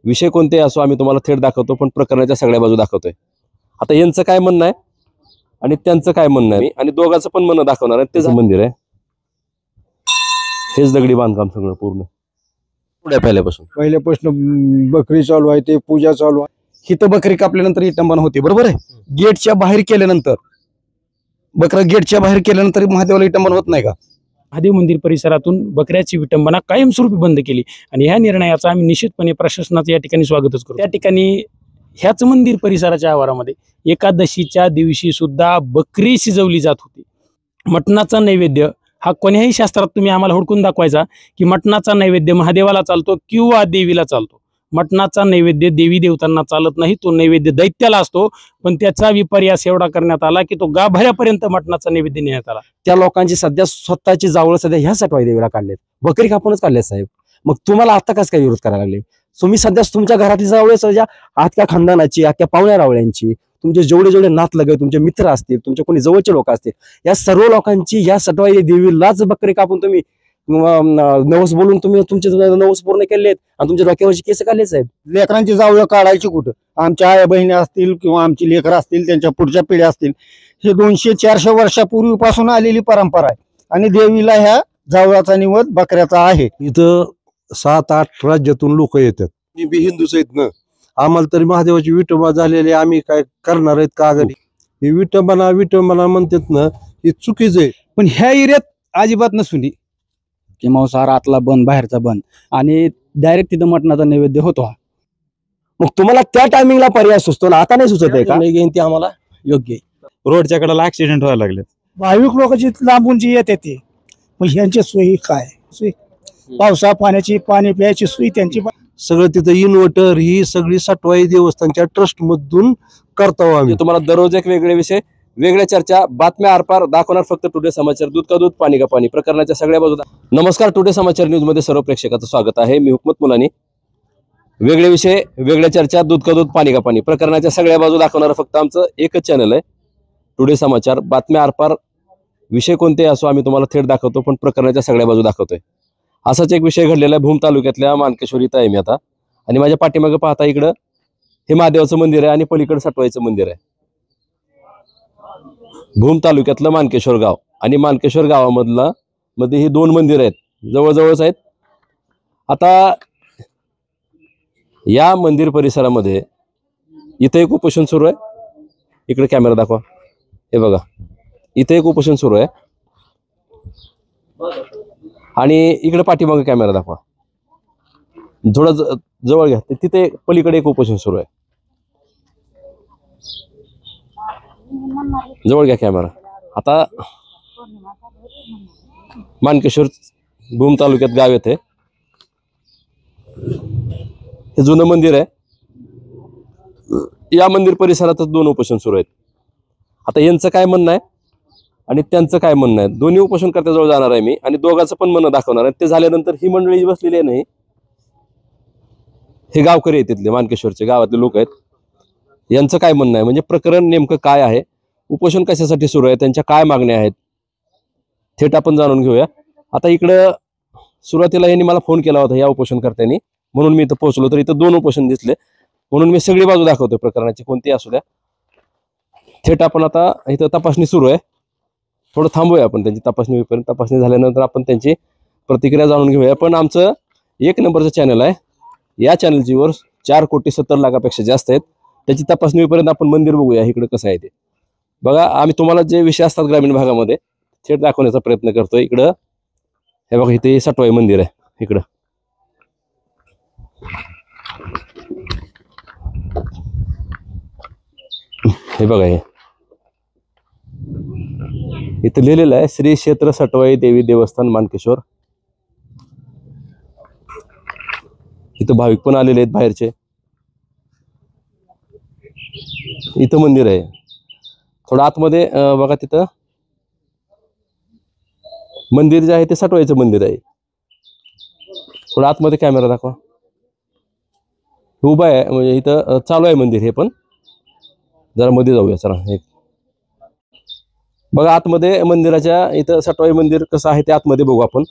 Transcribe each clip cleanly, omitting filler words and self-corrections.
विषय कोणतेही असो आम्ही तुम्हाला थेट दाखवतो, पण प्रकरणाच्या सगळ्या बाजू दाखवतोय। आता यांचं काय म्हणणं आहे आणि त्यांचं काय म्हणणं आहे आणि दोघांचं पण म्हणणं दाखवणार आहे। तेच मंदिर आहे, हेच दगडी बांधकाम सगळं पूर्ण पुढे पहिल्यापासून बकरी चालू आहे, ते पूजा चालू आहे। हिथं बकरी कापल्यानंतर विटंबना होते, बरोबर आहे। गेटच्या बाहेर केल्यानंतर बकरा गेटच्या बाहेर केल्यानंतर महादेवाला विटंबना होत नाही का? महादेव मंदिर परिसरातून बकऱ्याची विटंबना कायमस्वरूपी बंद केली आणि ह्या निर्णयाचा आम्ही निश्चितपणे प्रशासनाचं या ठिकाणी स्वागतच करू। त्या ठिकाणी ह्याच मंदिर परिसराच्या आवारामध्ये एकादशीच्या दिवशी सुद्धा बकरी शिजवली जात होती। मटणाचा नैवेद्य हा कोण्याही शास्त्रात तुम्ही आम्हाला हुडकून दाखवायचा की मटणाचा नैवेद्य महादेवाला चालतो किंवा देवीला चालतो। मटणाचा नैवेद्य देवी देवतांना चालत नाही, तो नैवेद्य दैत्याला असतो। पण त्याचा विपर्यास एवढा करण्यात आला की तो गाभाऱ्यापर्यंत मटणाचा नैवेद्य नेण्यात आला। त्या लोकांची सध्या स्वतःची जावळ सध्या ह्या सटवाई देवीला काढलेत, बकरी कापूनच काढलेत साहेब। मग तुम्हाला आता कसं काय विरोध करायला लागले? तुम्ही सध्या तुमच्या घरातली जावळ सध्या अख्ख्या खानदानाची, अख्ख्या पाहुण्या रावळ्यांची, तुमचे जेवढे नात लगे, तुमचे मित्र असतील, तुमचे कोणी जवळचे लोक असतील, या सर्व लोकांची या सटवाई देवीलाच बकरी कापून तुम्ही नवस बोलून तुम्ही तुमचे नवस पूर्ण केलेत आणि तुमच्या डोक्यावरची केस काढले साहेब। लेकरांची जावळ काढायची कुठं? आमच्या आया बहिणी असतील किंवा आमची लेकरं असतील, त्यांच्या पुढच्या पिढ्या असतील, हे 200-400 वर्षापूर्वीपासून आलेली परंपरा आहे आणि देवीला ह्या जावळाचा निवद बकऱ्याचा आहे। इथं 7-8 राज्यातून लोक येतात, मी बी हिंदूच आहेत ना, आम्हाला तरी महादेवाची विटंबना झालेली, आम्ही काय करणार आहेत का घरी? ही विटंबना म्हणतात ना, ही चुकीच आहे। पण ह्या एरियात अजिबात नसून की मांसाहार आतला बंद बाहेरचा बंद आणि डायरेक्ट तिथं मटणाचा नैवेद्य होतो। मग तुम्हाला त्या टायमिंगला पर्याय सुचतो ना, आता नाही सुचत आहे का? ते आम्हाला योग्य आहे। रोडच्या कडेला ऍक्सिडेंट व्हायला लागले, भाविक लोक जी लांबून जी येते ते, मग ह्यांची सोयी काय? सोयी पावसा पाण्याची, पाणी प्यायची सोयी त्यांची सगळं तिथं इन्व्हर्टर ही सगळी सटवाई देवस्थानच्या ट्रस्ट मधून करतो आम्ही। तुम्हाला दररोज एक वेगळे विषय, वेगळ्या चर्चा, बातम्या आरपार दाखवणार फक्त टुडे समाचार, दूध का दूध पाणी का पाणी, प्रकरणाच्या सगळ्या बाजू। नमस्कार, टुडे समाचार न्यूज मध्ये सर्व प्रेक्षकांचं स्वागत आहे। मी हुकमत मुलानी। वेगळे विषय, वेगळ्या चर्चा, दूध का दूध पाणी का पाणी, प्रकरणाच्या सगळ्या बाजू दाखवणार फक्त आमचं एकच चॅनल आहे, टुडे समाचार। बातम्या आरपार, विषय कोणतेही असो आम्ही तुम्हाला थेट दाखवतो, पण प्रकरणाच्या सगळ्या बाजू दाखवतोय। असाच एक विषय घडलेला आहे भूम तालुक्यातल्या मानकेश्वर इथं आहे मी आता, आणि माझ्या पाठीमागे पाहता इकडं हे महादेवाचं मंदिर आहे आणि पलीकडे सटवाईचं मंदिर आहे। भूम तालुक्यातलं मानकेश्वर गाव आणि मानकेश्वर गावामध्ये ही 2 मंदिर आहेत, जवळजवळच आहेत। आता या मंदिर परिसरामध्ये इथं एक उपोषण सुरू आहे, इकडे कॅमेरा दाखवा, हे बघा, इथे एक उपोषण सुरू आहे आणि इकडे पाठीमागे कॅमेरा दाखवा, थोडं जवळ घ्या, तिथे पलीकडे एक उपोषण सुरू आहे, जवळ घ्या कॅमेरा। आता मानकेश्वर भूम तालुक्यात गाव येते, हे जुनं मंदिर आहे, या मंदिर परिसरातच 2 उपोषण सुरू आहेत। आता यांचं काय म्हणणं आहे आणि त्यांचं काय म्हणणं आहे, दोन्ही उपोषणकर्त्याजवळ जाणार आहे मी आणि दोघांचं पण म्हणणं दाखवणार आहे। ते झाल्यानंतर ही मंडळी बसलेली आहे नाही, हे गावकरी आहेत, तिथले मानकेश्वरचे गावातले लोक आहेत, यांचं काय म्हणणं आहे, म्हणजे प्रकरण नेमकं काय आहे, उपोषण कशासाठी सुरू आहे, त्यांच्या काय मागण्या आहेत, थेट आपण जाणून घेऊया। आता इकडं सुरुवातीला यांनी मला फोन केला होता या उपोषणकर्त्यांनी, म्हणून मी इथं पोहोचलो, तर इथं 2 उपोषण दिसले, म्हणून मी सगळी बाजू दाखवतोय प्रकरणाची, कोणती असू द्या। थेट आपण आता इथं तपासणी सुरू आहे, थोडं थांबूया आपण त्यांची तपासणी होईपर्यंत। तपासणी झाल्यानंतर आपण त्यांची प्रतिक्रिया जाणून घेऊया। पण आमचं 1 नंबरचं चॅनल आहे, या चॅनलची वर 4,70,00,000पेक्षा जास्त आहेत, त्याची तपासणी होईपर्यंत आपण मंदिर बघूया इकडे कसं आहे ते बघा। आम्ही तुम्हाला जे विषय असतात ग्रामीण भागामध्ये थेट दाखवण्याचा प्रयत्न करतोय। इकडं हे बघा, इथे सटवाई मंदिर आहे, इकडं हे बघा, हे इथं लिहिलेलं आहे श्री क्षेत्र सटवाई देवी देवस्थान मानकेश्वर। इथं भाविक पण आलेले आहेत बाहेरचे, इथं मंदिर आहे, थोडं आतमध्ये बघा, तिथं मंदिर जे आहे ते सटवाईचं मंदिर आहे, थोडं आतमध्ये कॅमेरा दाखवा, उभा आहे, म्हणजे इथं चालू आहे मंदिर, हे पण जरा मध्ये जाऊया चला। एक बघा आतमध्ये मंदिराच्या, इथं सटवाई मंदिर कसं आहे ते आतमध्ये बघू आपण,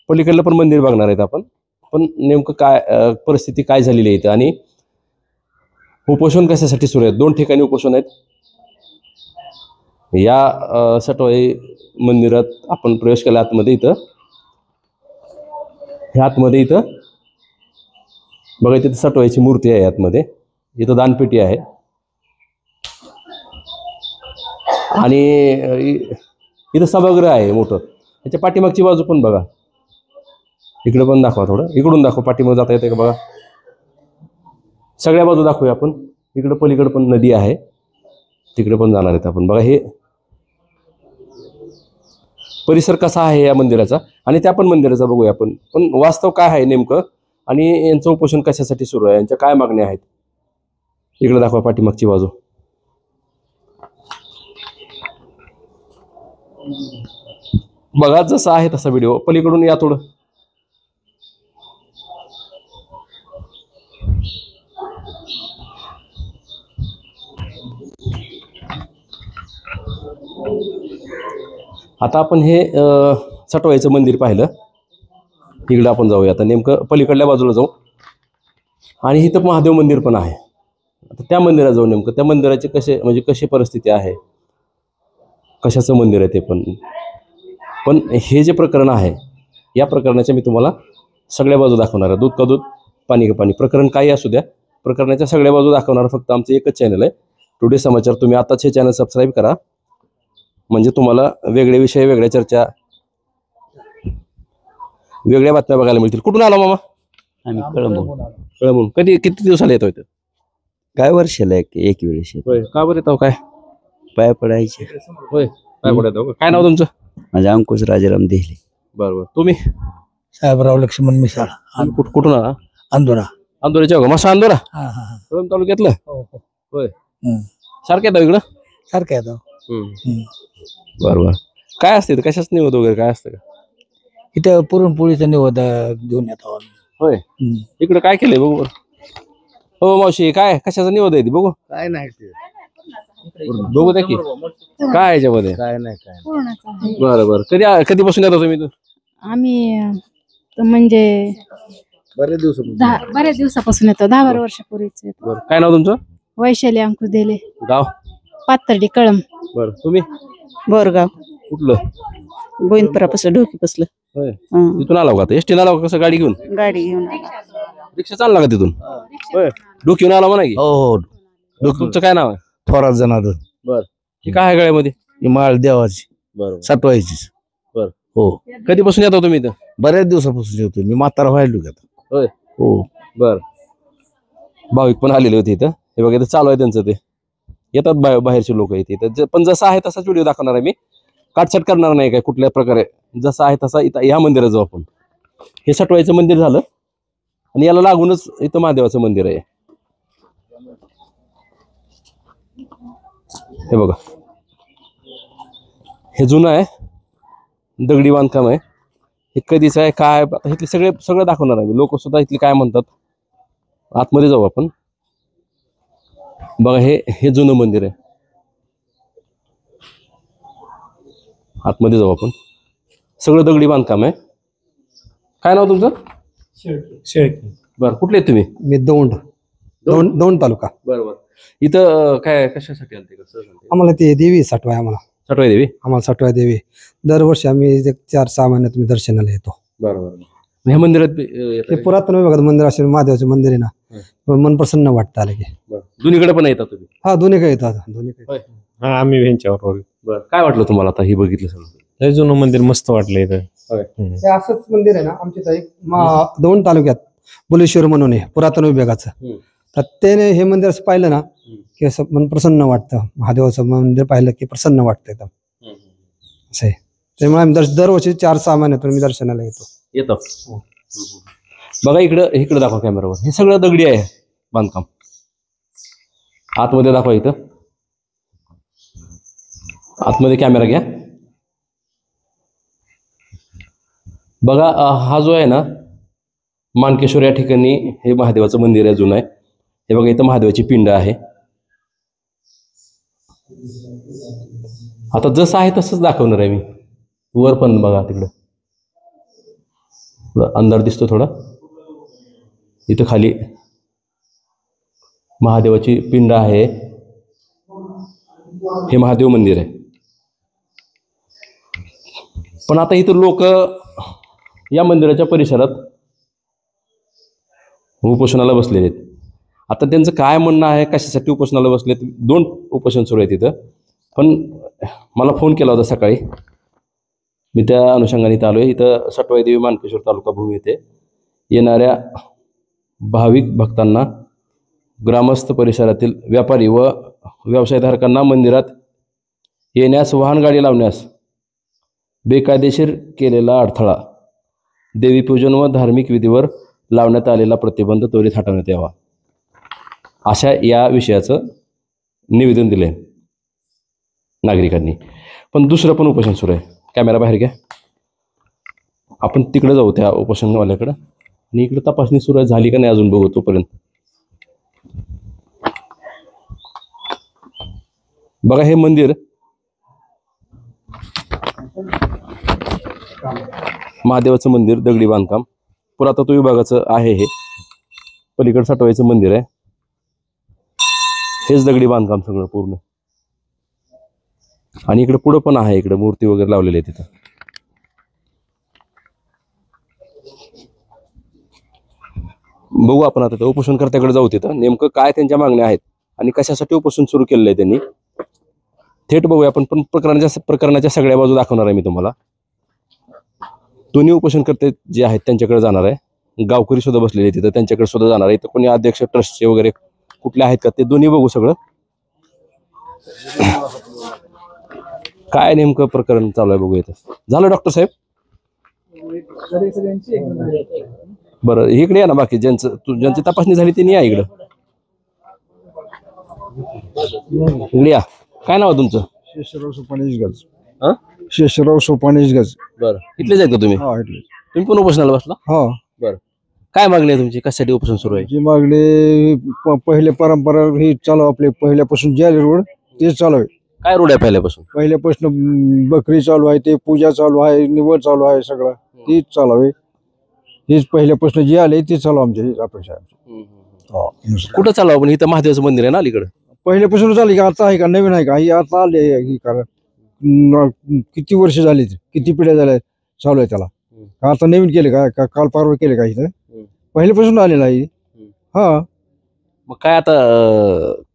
पलीकडलं पण मंदिर बघणार आहेत आपण। आपण नेमकं काय परिस्थिती काय झालेली आहे इथं आणि उपोषण कशासाठी सुरू आहे. 2 ठिकाणी उपोषण आहेत. या सटवाई मंदिरात आपण प्रवेश केला आतमध्ये. ह्या आतमध्ये इथं बघा, तिथे सटवाईची मूर्ती आहे आतमध्ये. इथं दानपेटी आहे आणि इथं सभागृह आहे मोठं. त्याच्या पाठीमागची बाजू पण बघा, इकडे पण दाखवा, थोडं इकडून दाखवा, पाठीमाग जाता येते का बघा. सगळ्या बाजू दाखवूया आपण. इकडं पलीकडे पण नदी आहे, तिकडे पण जाणार आहेत आपण. बघा हे परिसर कसा आहे या मंदिराचा आणि त्या पण मंदिराचा बघूया आपण. पण वास्तव काय आहे नेमकं आणि यांचं उपोषण कशासाठी सुरू आहे, यांच्या काय मागण्या आहेत. इकडे दाखवा पाठीमागची बाजू. बघा जसा आहे तसा व्हिडिओ. पलीकडून या थोडं. आता आपण हे सटवाईचं मंदिर पाहिलं. इकडं आपण जाऊया आता, नेमकं पलीकडल्या बाजूला जाऊ. आणि इथं महादेव मंदिर पण आहे. आता त्या मंदिरात जाऊ. नेमकं त्या मंदिराचे कशी परिस्थिती आहे, कशाचं मंदिर आहे ते पण हे जे प्रकरण आहे, या प्रकरणाच्या मी तुम्हाला सगळ्या बाजू दाखवणार आहे. दूध का दूध, पाणी का पाणी. प्रकरण काही असू द्या, प्रकरणाच्या सगळ्या बाजू दाखवणार फक्त आमचं एकच चॅनल आहे, टुडे समाचार. तुम्ही आताच हे चॅनल सबस्क्राईब करा, म्हणजे तुम्हाला वेगळे विषय, वेगळ्या चर्चा, वेगळ्या बातम्या बघायला मिळतील. कुठून आला मामा? आम्ही कळमून. किती दिवसाला येतो इथं? काय वर्षाला एक वेळेस येतो. होय. का बरं येतो? काय पाया पडायचे. होय, काय पडत येतो? काय नाव तुमचं? माझे अंकुश राजाराम देहले. बरोबर. तुम्ही? साहेबराव लक्ष्मण मिसाळ, कुठून आला? अंदोरा. अंदोऱ्याच्या का? मस्त अंदोरा हा हा हा. कळंब तालुक्यातलं. होय. हम्म. सारखं येतं इकडं? सारखं येतो. बरोबर. काय असते कशाच निवड वगैरे काय असतं का? इथं पुरणपोळीचा निवद घेऊन येतो आम्ही. होय. इकडे काय केलंय बघू बरं. हो मावशी, काय कशाचा निवड आहे ती बघू. काय नाही बघू द्या की काय आहे याच्यामध्ये. काय नाही काय पूर्णच आहे. बरं बरं. कधीपासून येता तुम्ही इथं? आम्ही म्हणजे बरेच बऱ्याच दिवसापासून येतो. 10-12 वर्षापूर्वीच येतो. बरं. काय नाव तुमचं? वैशाली अंकुश देले, गाव? पाथर्डी, कळंब. बरं. तुम्ही बोरगाव कुठलं? गोविंदपुरापासून डोकी बसलं. होय. तिथून आला का? एसटी आला का? कसं गाडी घेऊन? गाडी घेऊन रिक्षा चालला का तिथून? होय. डोकीहून आला म्हणा की. हो. तुमचं काय नाव आहे? थोरात जनार्दन. बरं. ही काय आहे गळ्यामध्ये? ही माळ देवाची बरोबर. साठवायची. बरं. हो. कधीपासून येतो तुम्ही इथं? बऱ्याच दिवसापासून येतो मी. म्हातारा व्हायला आता. होय. हो. बर. भाविक पण आलेले होते इथं. हे बघा इथं चालू आहे त्यांचं. ते येतात बाहेरचे लोक इथे. पण जसं आहे तसाच व्हिडिओ दाखवणार आहे मी. काटछाट करणार नाही काय कुठल्या प्रकारे. जसं आहे तसा इथं ह्या मंदिरात जाऊ आपण. हे सटवाईचं मंदिर झालं आणि याला लागूनच इथं महादेवाचं मंदिर आहे. हे बघा, हे जुनं आहे, दगडी बांधकाम आहे. हे कधीच आहे काय, इथले सगळं दाखवणार आहे. लोक सुद्धा इथले काय म्हणतात. आतमध्ये जाऊ आपण. बघा हे जुनं मंदिर आहे. आतमध्ये जाऊ आपण. सगळं दगडी बांधकाम आहे. काय नाव तुमचं? बरं. कुठले आहेत तुम्ही? मी दौंड तालुका. बरोबर. इथं काय कशासाठी आलते? कसं आम्हाला ते देवी साठवाय. आम्हाला सटवाई देवी. साठवाय देवी. दरवर्षी आम्ही 4-6 महिन्यात मी दर्शनाला येतो. बरोबर. ह्या मंदिरात ते पुरातन विभागात मंदिर असेल, महादेवाचे मंदिर आहे ना, मन प्रसन्न वाटतं आलं की. दोन्हीकडे पण येतात तुम्ही? हा, दोन्ही काय येतात. दोन्ही काय. हा, आम्ही यांच्यावर. बरं. काय वाटलं तुम्हाला आता हे बघितलं सगळं? लय जुनं मंदिर मस्त वाटलं इथं. हे असंच मंदिर आहे ना आमच्या एक दौंड तालुक्यात बुलेश्वर म्हणून आहे, पुरातन विभागाचं. तर त्याने हे मंदिर असं पाहिलं ना की असं मन प्रसन्न वाटतं. महादेवाचं मंदिर पाहिलं की प्रसन्न वाटतं एकदम. असं आहे. त्यामुळे आम्ही दरवर्षी 4-6 महिन्यातून मी दर्शनाला येतो. बघा इकडं दाखवा कॅमेरावर. हे सगळं दगडी आहे बांधकाम. आतमध्ये दाखवा. इथं आतमध्ये कॅमेरा घ्या. बघा हा जो आहे ना मानकेश्वर, या ठिकाणी हे महादेवाचं मंदिर आहे, जुनं आहे. हे बघा इथं महादेवाची पिंड आहे. आता जसं आहे तसंच दाखवणार आहे मी. वर पण बघा तिकडं अंधार दिसतो थोडा. इथं खाली महादेवाची पिंड आहे. हे महादेव मंदिर आहे. पण आता इथं लोक या मंदिराच्या परिसरात उपोषणाला बसलेले आहेत. आता त्यांचं काय म्हणणं आहे, कशासाठी उपोषणाला बसलेत? 2 उपोषण सुरू आहेत इथं. पण मला फोन केला होता सकाळी, मी त्या अनुषंगाने इथं आलो आहे. इथं सटवाई देवी मानकेश्वर तालुका भूमी येथे येणाऱ्या भाविक भक्तांना, ग्रामस्थ परिसरातील व्यापारी व व्यवसायधारकांना मंदिरात येण्यास, वाहन गाडी लावण्यास बेकायदेशीर केलेला अडथळा, देवीपूजन व धार्मिक विधीवर लावण्यात आलेला प्रतिबंध त्वरित हटवण्यात यावा, अशा या विषयाचं निवेदन दिलं आहे नागरिकांनी. पण दुसरं पण उपोषण सुरू आहे. कॅमेरा बाहेर घ्या, आपण तिकडे जाऊ त्या उपोषणवाल्याकडं. आणि इकडे तपासणी सुरू आहे, झाली का नाही अजून बघू तोपर्यंत. बघा हे मंदिर महादेवाचं मंदिर, दगडी बांधकाम, पुरातत्व विभागाचं आहे. हे पलीकड सटवाईचं मंदिर आहे. हेच दगडी बांधकाम सगळं पूर्ण. आणि इकडे पुढं पण आहे, इकडे मूर्ती वगैरे लावलेली आहे तिथं. बघू आपण आता उपोषणकर्त्याकडे जाऊ, तिथं नेमकं काय त्यांच्या मागण्या आहेत आणि कशासाठी उपोषण सुरू केलेलं आहे त्यांनी, थेट बघूया आपण. पण प्रकरणाच्या सगळ्या बाजू दाखवणार आहे मी तुम्हाला. दोन्ही उपोषणकर्ते जे आहेत त्यांच्याकडे जाणार आहे. गावकरी सुद्धा बसलेले तिथं, त्यांच्याकडे सुद्धा जाणार आहे. इथं कोणी अध्यक्ष ट्रस्टचे वगैरे कुठले आहेत का ते दोन्ही बघू सगळं. काय नेमकं प्रकरण चालू आहे बघू. इथं झालं डॉक्टर साहेब? बरं, इकडे या ना. बाकी ज्यांची तपासणी झाली त्यांनी या इकडं. इकडे या. काय नाव आहे तुमचं? शेषराव सोपानेश गज. शेषराव सोपानेश गज. बरं, इथलेच आहेत का तुम्ही? हा, इथले. तुम्ही पण उपोषणाला बसला? हा. बरं, काय मागणी आहे तुमची? कशासाठी उपोषण सुरू आहे? जी मागणी पहिले परंपरा ही चालू, आपले पहिल्यापासून जे रोड तेच चालू आहे. काय रोड आहे पहिल्यापासून? पहिल्यापासून बकरी चालू आहे, ते पूजा चालू आहे, निवड चालू आहे, सगळं तेच चालू आहे. हेच पहिल्यापासून जे आले ते चालू आमच्या अपेक्षा आहे. कुठं चालू आपण? इथं महादेवाचं मंदिर आहे ना अलीकडं. पहिल्यापासून चालू का आता आहे का नवीन आहे का? ही आता आले ही, कारण किती वर्ष झाली, किती पिढ्या झाल्या चालू आहे त्याला. आता नवीन केले का काल परवा केले का? इथं पहिल्यापासून आलेलं आहे. हा. मग काय आता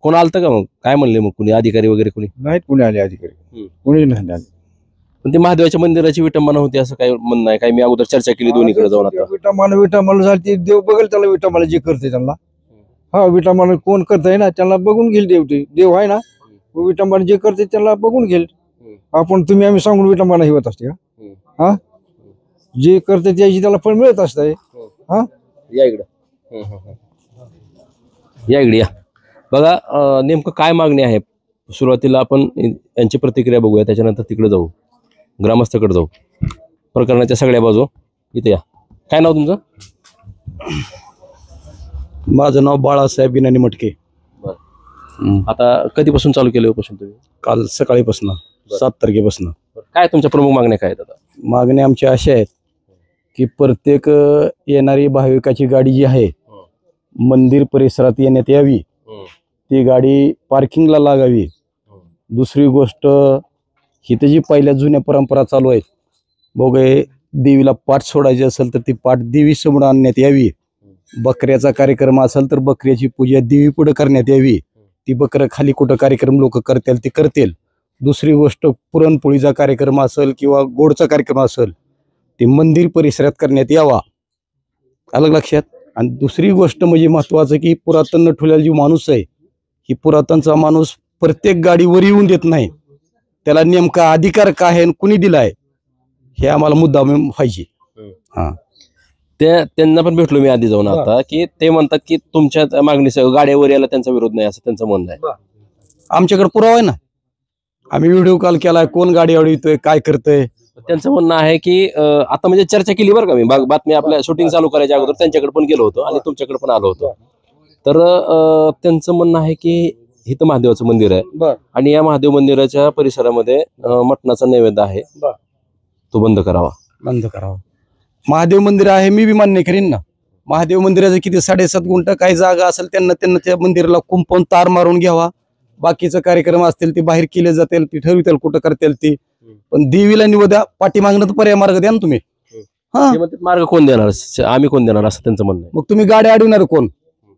कोण आलतं का? मग काय म्हणले मग कुणी अधिकारी वगैरे? कुणी नाहीत, कुणी आले अधिकारी, कुणी नाही आले. पण ते महादेवाच्या मंदिराची विटंबना होती असं काय म्हणणं आहे? काय मी अगोदर चर्चा केली दोन्हीकडे जाऊन. आता विटामाला झाली, देव बघेल त्याला. विटामाला जे करते त्यांना, हा, विटामाला कोण करताय ना त्याला बघून घेईल देव. ते देव आहे ना, विटामाला जे करते त्याला बघून घेईल. आपण तुम्ही आम्ही सांगून विटामाला ही होत असते का? हा, जे करते त्याची त्याला फळ मिळत असतंय. हा, या इकडं, या इकडे या. बघा नेमकं काय मागणी आहे. सुरुवातीला आपण यांची प्रतिक्रिया बघूया, त्याच्यानंतर तिकडे जाऊ, ग्रामस्थाकडे जाऊ. प्रकरणाच्या सगळ्या बाजू इथे या. काय नाव तुमचं? माझं नाव बाळासाहेब विनानी मटके. आता कधीपासून चालू केलं उपोषण तुम्ही? काल सकाळीपासून 7 तारखेपासून. काय तुमच्या प्रमुख मागण्या काय आहेत? आता मागण्या आमच्या अशा आहेत की प्रत्येक येणारी भाविकाची गाडी जी आहे मंदिर परिसरात येण्यात यावी, ती गाडी पार्किंगला लागावी. दुसरी गोष्ट, इथं जी पहिल्या जुन्या परंपरा चालू आहेत, बघे देवीला पाठ सोडायची असेल तर ती पाठ देवी समोर आणण्यात यावी. बकऱ्याचा कार्यक्रम असेल तर बकऱ्याची पूजा देवी पुढे करण्यात यावी. ती बकरं खाली कुठं कार्यक्रम लोक करतील ते करतील. दुसरी गोष्ट, पुरणपोळीचा कार्यक्रम असेल किंवा गोडचा कार्यक्रम असेल ते मंदिर परिसरात करण्यात यावा. अलग लक्षात. आणि दुसरी गोष्ट म्हणजे महत्वाचं की पुरातन ठेवलेला जो माणूस आहे, ही पुरातनचा माणूस प्रत्येक गाडीवर येऊन देत नाही. त्याला नेमका अधिकार काय आहे आणि कुणी दिलाय हे आम्हाला मुद्दा पाहिजे. हा, त्यांना पण भेटलो मी आधी जाऊन आता, की ते म्हणतात की तुमच्या मागणीसह गाड्यावर यायला त्यांचा विरोध नाही असं त्यांचं म्हणणं आहे. आमच्याकडे पुरावा आहे ना, आम्ही व्हिडिओ कॉल केलाय, कोण गाडीवर येतोय काय करतोय. त्यांचं म्हणणं आहे की आता म्हणजे चर्चा केली बरं का मी, बातमी आपल्या शूटिंग चालू करायच्या अगोदर त्यांच्याकडे पण गेलो होतो आणि तुमच्याकडे पण आलो होतो. तर त्यांचं म्हणणं आहे की इथं महादेवाचं मंदिर आहे आणि या महादेव मंदिराच्या परिसरामध्ये मटणाचा नैवेद्य आहे, तो बंद करावा. बंद करावा. महादेव मंदिर आहे, मी बी मान्य करीन ना. महादेव मंदिराचं किती 7.5 गुंठ काही जागा असेल त्यांना त्या मंदिराला कुंपवून तार मारून घ्यावा. बाकीचं कार्यक्रम असतील ते बाहेर केले जातील, ती ठरवितील कुठं करतील ती. पण देवीला निवद्या पाठीमागणं तर पर्याय मार्ग द्या ना तुम्ही. हा, ते म्हणतात मार्ग कोण देणार, आम्ही कोण देणार असं त्यांचं म्हणणं आहे. मग तुम्ही गाडी अडवणार कोण?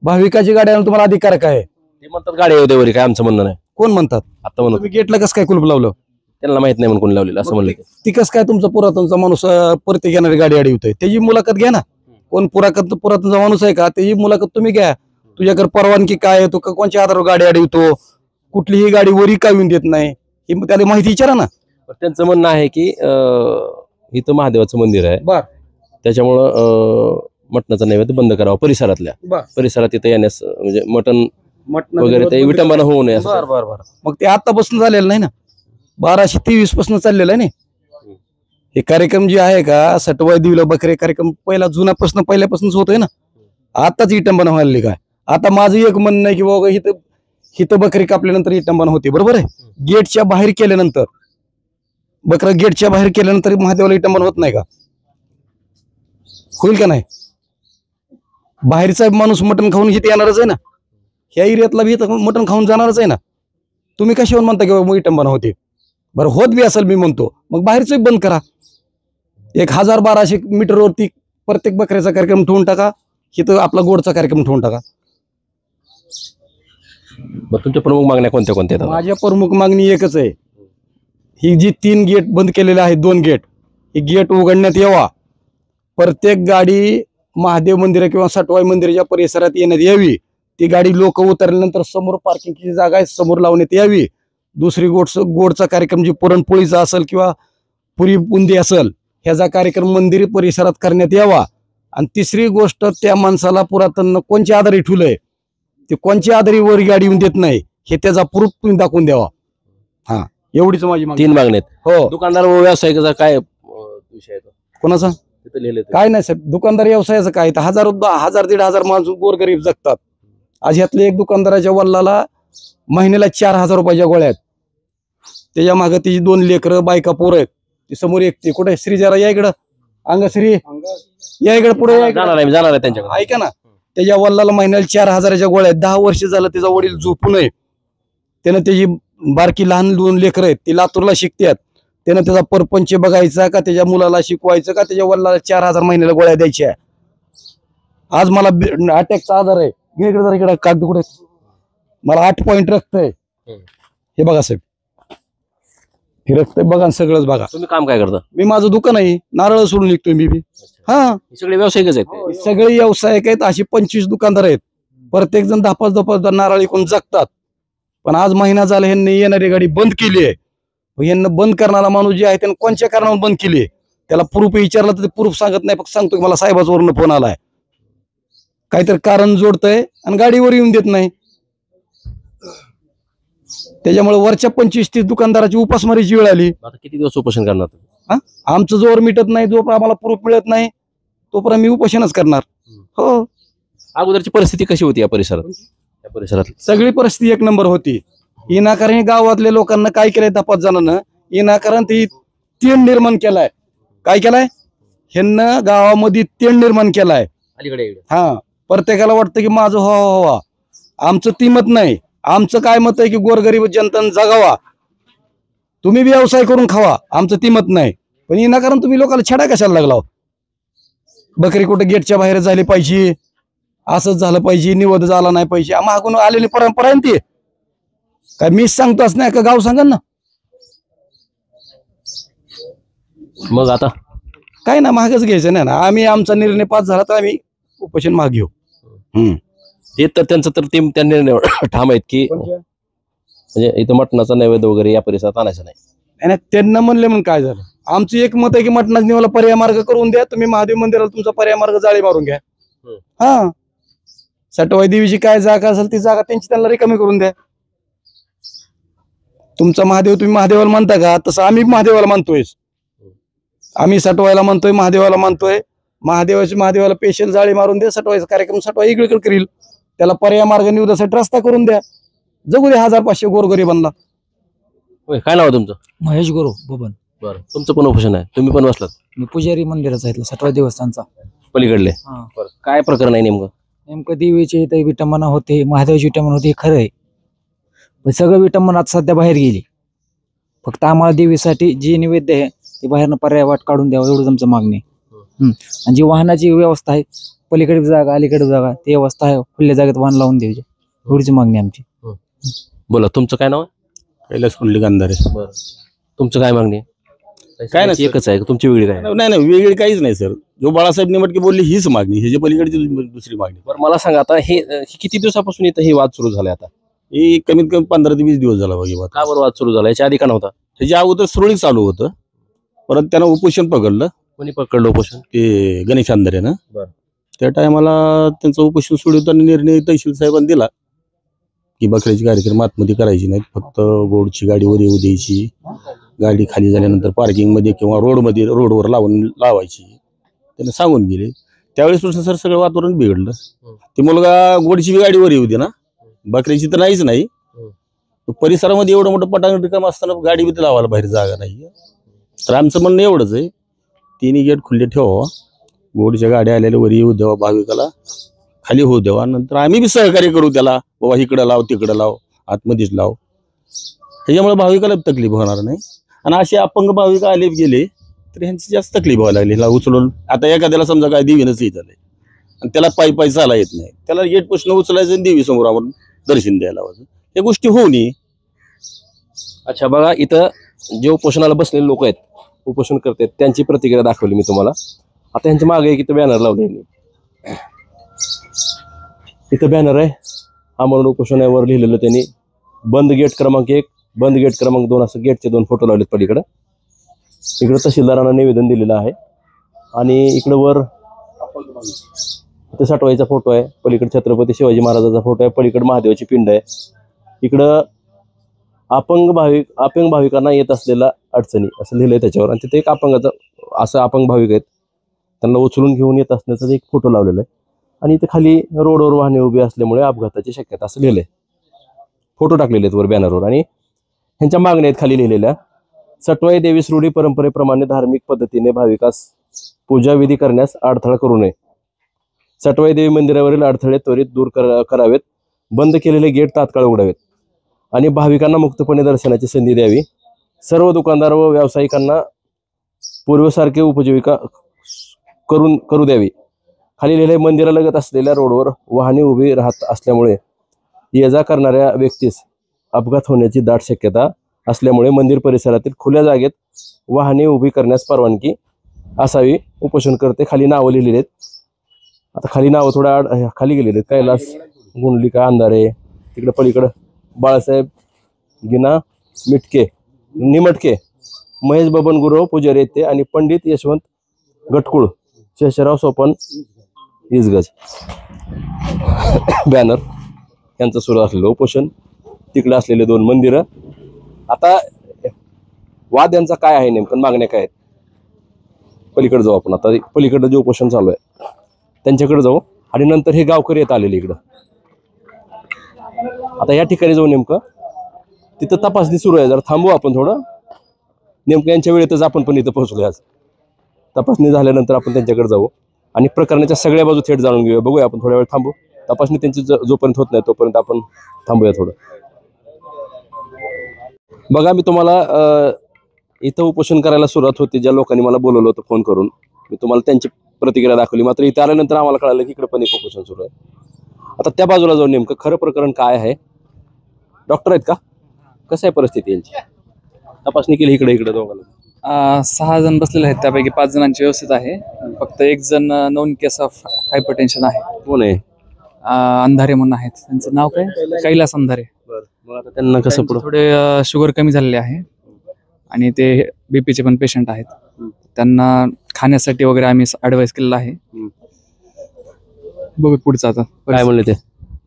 भाविकाची गाडी आणून तुम्हाला अधिकार काय आहे? ते म्हणतात गाडी येऊ देवरी, काय आमचं म्हणणं नाही. कोण म्हणतात? आता म्हणत तुम्ही गेटला कसं काय कुलूप लावलं? त्यांना माहित नाही म्हणून कोणी लावलेलं असं म्हणलं. ती कसं काय तुमचा पुरातनचा माणूस परत घेणारी गाडी अडवतोय? त्याची मुलाखत घ्या ना. कोण पुरातनचा माणूस आहे का त्याची मुलाखत तुम्ही घ्या. तुझ्याकडे परवानगी काय आहे, तू कोणत्या आधारावर गाडी अडवतो, कुठलीही गाडी वरी का येऊन देत नाही, ही त्याला माहिती विचारा ना. त्यांचं म्हणणं आहे की इथं महादेवाचं मंदिर आहे, बर. त्याच्यामुळं मटणाचा नैवेद्य बंद करावा परिसरातल्या. बर. परिसरात इथं येण्यास म्हणजे मटण मटण वगैरे ते विटंबना होऊ नये असं. बर बर बर. मग ते आतापासून झालेलं नाही ना, 1223 पासून चाललेलं आहे ना हे कार्यक्रम जे आहे का. सटवाई देवीला बकरे कार्यक्रम पहिला जुन्यापासून पहिल्यापासूनच होतोय ना. आताच विटंबना व्हायला काय. आता माझं एक म्हणणं आहे की बाबा हिथं बकरी कापल्यानंतर विटंबना होते, बरोबर आहे. गेटच्या बाहेर केल्यानंतर बकरा गेटच्या बाहेर केल्यानंतर महादेवाला विटंबना होत नाही का? होईल का नाही? बाहेरचा माणूस मटण खाऊन इथे येणारच आहे ना. ह्या एरियातला बी मटण खाऊन जाणारच आहे ना. तुम्ही कशावर म्हणता की बाबा विटंबना होते? बरं होत बी असेल मी म्हणतो, मग बाहेरचं बंद करा. 1000-1200 मीटरवरती प्रत्येक बकऱ्याचा कार्यक्रम ठेवून टाका, इथं आपला गोडचा कार्यक्रम ठेवून टाका. मग तुमच्या प्रमुख मागण्या कोणत्या कोणत्या आहेत? माझ्या प्रमुख मागणी एकच आहे, ही जी 3 गेट बंद केलेले आहेत, 2 गेट, ही गेट उघडण्यात यावा. प्रत्येक गाडी महादेव मंदिर किंवा सटवाई मंदिराच्या परिसरात येण्यात यावी. ती गाडी लोक उतरल्यानंतर समोर पार्किंगची जागा आहे, समोर लावण्यात यावी. दुसरी गोडचा कार्यक्रम जी पुरणपोळीचा असेल किंवा पुरी बुंदी असेल ह्याचा कार्यक्रम मंदिर परिसरात करण्यात यावा. आणि तिसरी गोष्ट, त्या माणसाला पुरातन कोणच्या आधारे ठेवलंय, ते कोणच्या आधारे वर गाडी येऊन देत नाही हे त्याचा प्रूफ तुम्ही दाखवून द्यावा. हा, एवढीच माझी मागणी. 3 मागण्या आहेत. हो. दुकानदार व व्यावसायिकाचा काय विषय आहे? कोणाचा? तिथं लिहिलं काय नाही साहेब, दुकानदार व्यवसायाचं काय, 1000-1500 माणूस गोरगरीब जगतात. आज ह्यातले एक दुकानदाराच्या वल्लाला महिन्याला 4000 रुपयाच्या गोळ्या आहेत. त्याच्या मागे तिची 2 लेकरं बायका पोरं आहेत. ती समोर एकटी कुठे श्री, जरा या इकडं, अंगश्री या इकडे, पुढे जाणार आहे त्यांच्याकडे. ऐका ना, त्याच्या वल्लाला महिन्याला 4000च्या गोळ्या आहेत. 10 वर्ष झालं त्याचा वडील झोपू नये. त्यानं त्याची बारकी लहान 2 लेकरं आहेत, ती लातूरला शिकतात. त्यानं त्याचा परपंच बघायचा का, त्याच्या मुलाला शिकवायचं का, त्याच्या वडिलाला 4000 महिन्याला गोळ्या द्यायच्या. आज मला अटॅकचा आजार आहे. इकडे जर इकडे कागद कुठे, मला 8 पॉइंट रक्त आहे. हे बघा साहेब, हे रक्त बघा, सगळंच बघा. तुम्ही काम काय करता? मी माझं दुकान आहे, नारळ सोडून विकतोय मी बी. हा, सगळे व्यावसायिकच आहेत. सगळे व्यावसायिक आहेत. अशी 25 दुकानदार आहेत. प्रत्येक जण 10-5 नारळ विकून जगतात. पण आज महिना झाला ह्यांनी येणारी गाडी बंद केली आहे. यांना बंद करणारा माणूस जे आहे त्यानं कोणत्या कारणावर बंद केली, त्याला प्रूफ विचारला तर ते प्रूफ सांगत नाही. फक्त सांगतो की मला साहेबाजवरून फोन आलाय, काहीतरी कारण जोडतंय आणि गाडीवर येऊन देत नाही. त्याच्यामुळे वरच्या 25-30 दुकानदाराची उपासमारीची वेळ आली. आता किती दिवस उपोषण करणार? आमचं जोर मिटत नाही, जोपर्यंत आम्हाला प्रूफ मिळत नाही तोपर्यंत मी उपोषणच करणार. हो. अगोदरची परिस्थिती कशी होती या परिसरात? सगळी परिस्थिती 1 नंबर होती. विनाकारण गावातल्या लोकांना काय केलंय, 10-5 जणांना विनाकारण ती तेण निर्माण केलाय. काय केलाय ह्यांना? गावामध्ये तेण निर्माण केलाय. हा, प्रत्येकाला वाटतं की माझं हो. आमचं ती मत नाही. आमचं काय मत आहे की गोरगरीब जनतानं जगावा, तुम्ही व्यवसाय करून खावा, आमचं ती मत नाही. पण विनाकारण तुम्ही लोकांना छडा कशाला लागला? बकरी कुठे गेटच्या बाहेर झाली पाहिजे, असंच झालं पाहिजे, निवड झाला नाही पाहिजे, मागून आलेली परंपरा आहे ती. काय मीच सांगतोच नाही का, गाव सांगा ना. मग आता काय ना, मागच घ्यायचं नाही ना. आम्ही आमचा निर्णय पास झाला तर आम्ही उपोषण माग घेऊ. ते तर त्यांचं तर त्या निर्णय ठाम आहेत की म्हणजे इथं मटणाचा नैवेद्य वगैरे या परिसरात आणायचं नाही. त्यांना म्हणले म्हणून काय झालं? आमचं एक मत आहे की मटणाचा निवाला पर्याय मार्ग करून द्या. तुम्ही महादेव मंदिराला तुमचा पर्याय मार्ग जाळी मारून घ्या. हा, सटवाई देवीची काय जागा असेल ती जागा त्यांची त्यांना रिकामी करून द्या. तुमचा महादेव तुम्ही महादेवाला मानता का? तसं आम्ही महादेवाला मानतोय. आम्ही सटवायला मानतोय, महादेवाला मानतोय. महादेवाला पेशल जाळी मारून द्या. सटवायचा कार्यक्रम सटवाई इकडे करील. त्याला पर्याय मार्ग निवडासाठी रस्ता करून द्या. जगू द्या 1500 गोरगरिबांना. काय नाव तुमचं? महेश गुरु बबन. बरं, तुमचं पण उपोषण आहे, तुम्ही पण बसलात? मी पुजारी मंदिराचा आहे, सटवाई देवस्थानचा. पलीकडले हा. बरं. काय प्रकरण आहे नेमकं? नेमकं देवीचे इथे विटंबना होते, महादेवाची विटंबना होते, हे खरं आहे. पण सगळं विटंबना आता सध्या बाहेर गेली. फक्त आम्हाला देवीसाठी जे नैवेद्य आहे ते बाहेरनं पर्याय वाट काढून द्यावं एवढंच आमचं मागणी आहे. आणि जी वाहनाची व्यवस्था आहे, पलीकडे जागा अलीकडे जागा, ती व्यवस्था आहे, खुल्या जागेत वाहन लावून द्यायची एवढीच मागणी आहे आमची. बोला, तुमचं काय नाव आहे? कैलास कुंडली गांधारे. बरं. तुमचं काय मागणी आहे? काय नाही एकच आहे का? तुमची वेगळी काय आहे? नाही वेगळी काहीच नाही सर. जो बाळासाहेब निमटके बोलले हीच मागणी, ह्याच्या पलीकडची दुसरी मागणी. बरं, मला सांगा आता हे किती दिवसापासून इथं हे वाद सुरू झाले? आता ही कमीत कमी 15 ते 20 दिवस झाला बघा ही बात. का बरं वाद सुरू झाला? याच्या आधी का नव्हता? ह्याच्या अगोदर सुरळीत चालू होतं, परत त्यानं उपोषण पकडलं. कोणी पकडलं उपोषण? ते गणेश अंधारेनं. बरं. त्या टायमाला त्यांचं उपोषण सोडवताना निर्णय तहसील साहेबांनी दिला की बकऱ्याचे कार्यक्रम आतमध्ये करायचे नाहीत, फक्त रोडची गाडीवर येऊ द्यायची, गाडी खाली झाल्यानंतर पार्किंगमध्ये किंवा रोडवर लावायची. त्याने सांगून गेले. त्यावेळेस सर सगळं वातावरण बिघडलं. ते मुलगा गोडची गाडीवर येऊ दे ना, बकऱ्याची तर नाहीच नाही. परिसरामध्ये एवढं मोठं पटांग रिकाम असताना गाडी बी लावायला बाहेर जागा नाही. तर आमचं म्हणणं एवढंच आहे, तिन्ही गेट खुले ठेवावा, गोडच्या गाड्या आलेल्या वर येऊ द्यावा, भाविकाला खाली होऊ द्यावा. नंतर आम्ही बी सहकार्य करू त्याला, बाबा इकडं लाव तिकडं लाव, आतमध्येच लाव. ह्याच्यामुळे भाविकाला तकलीफ होणार नाही. आणि असे अपंग भाविक आले गेले तर ह्यांची जास्त तकलीफ व्हायला लागली. ह्याला उचलून आता एखाद्याला समजा काय देवीनंच हे झालंय आणि त्याला पायी चाला येत नाही, त्याला गेट पासून उचलायचं आणि देवी समोर आपण दर्शन द्यायला हवं. या गोष्टी होऊ नये. अच्छा, बघा, इथं जे उपोषणाला बसलेले लोक आहेत, उपोषण करतात, त्यांची प्रतिक्रिया दाखवली मी तुम्हाला. आता यांच्या मागे एक इथं बॅनर लावले. इथं बॅनर आहे, आमरण उपोषणावर लिहिलेलं त्यांनी बंद गेट क्रमांक 1, बंद गेट क्रमांक 2 असं गेटचे 2 फोटो लावलेत पलीकडं. इकडं तहसीलदारांना निवेदन दिलेलं आहे आणि इकडं वर इथं साठवायचा फोटो आहे, पलीकडे छत्रपती शिवाजी महाराजांचा फोटो आहे, पलीकडे महादेवाची पिंड आहे. इकडं अपंग भाविकांना येत असलेल्या अडचणी असं लिहिलंय त्याच्यावर. आणि तिथे एक अपंग भाविक आहेत, त्यांना उचलून घेऊन येत असण्याचा एक फोटो लावलेला आहे. आणि इथं खाली रोडवर वाहने उभी असल्यामुळे अपघाताची शक्यता असं लिहिलंय. फोटो टाकलेले आहेत वर बॅनरवर. आणि ह्यांच्या मागण्या आहेत खाली लिहिलेल्या. सटवाई देवी रूढी परंपरेप्रमाणे धार्मिक पद्धतीने भाविकास पूजा विधी करण्यास अडथळा करू नये. सटवाई देवी मंदिरावरील अडथळे त्वरित दूर करावेत. बंद केलेले गेट तात्काळ उघडावेत आणि भाविकांना मुक्तपणे दर्शनाची संधी द्यावी. सर्व दुकानदार व व्यावसायिकांना पूर्वसारखे उपजीविका करू द्यावी. खाली लिहिले, मंदिरालगत असलेल्या रोडवर वाहने उभी राहत असल्यामुळे ये जा करणाऱ्या व्यक्तीस अपघात होण्याची दाट शक्यता असल्यामुळे मंदिर परिसरातील खुल्या जागेत वाहने उभी करण्यास परवानगी असावी. उपोषणकर्ते खाली नावं लिहिलेली आहेत. आता खाली नावं थोडं खाली गेलेले आहेत. कैलास गुंडलिका अंधारे, तिकडे पलीकडं बाळासाहेब गिना निमटके, महेश बबन गुरव पुजारी येते आणि पंडित यशवंत गटकुळ, शेषराव सोपन इसगज. बॅनर यांचं सुरू असलेलं उपोषण, तिकडे असलेले 2 मंदिरं. आता वाद यांचा काय आहे नेमकं, मागण्या काय आहेत? पलीकडे जाऊ आपण. आता पलीकडं जे उपोषण चालू आहे त्यांच्याकडे जाऊ आणि नंतर हे गावकरी येत आलेले इकडं. आता या ठिकाणी जाऊ, नेमकं तिथं तपासणी सुरू आहे. जरा थांबू आपण थोडं. नेमकं यांच्या वेळेतच आपण पण इथं पोहोचलोय. आज तपासणी झाल्यानंतर आपण त्यांच्याकडे जाऊ आणि प्रकरणाच्या सगळ्या बाजू थेट जाणून घेऊया. बघूया आपण थोड्या वेळ थांबू. तपासणी त्यांची जोपर्यंत होत नाही तोपर्यंत आपण थांबूया थोडं. बघा, मी तुम्हाला इथं उपोषण करायला सुरुवात होती ज्या लोकांनी मला बोलवलं होतं फोन करून, मी तुम्हाला त्यांची प्रतिक्रिया दाखवली. मात्र इथं आल्यानंतर आम्हाला कळालं की इकडे पण एक उपोषण सुरू आहे. आता त्या बाजूला जाऊन नेमकं खरं प्रकरण काय आहे. डॉक्टर आहेत का? कसं आहे परिस्थिती यांची? तपासणी केली इकडे दोघांना? 6 जण बसलेले आहेत, त्यापैकी 5 जणांची व्यवस्थित आहे. फक्त 1 जण नोन केस ऑफ हायपरटेन्शन आहे. कोण आहे? अंधारे म्हणून आहेत. त्यांचं नाव काय? कैलास अंधारे. मग आता त्यांना कसं पुढे? थोडे शुगर कमी झालेले आहे आणि ते बीपीचे पण पेशंट आहेत. त्यांना खाण्यासाठी वगैरे आम्ही ऍडवाइस केलेलं आहे. बघू पुढचं आता काय म्हणले ते.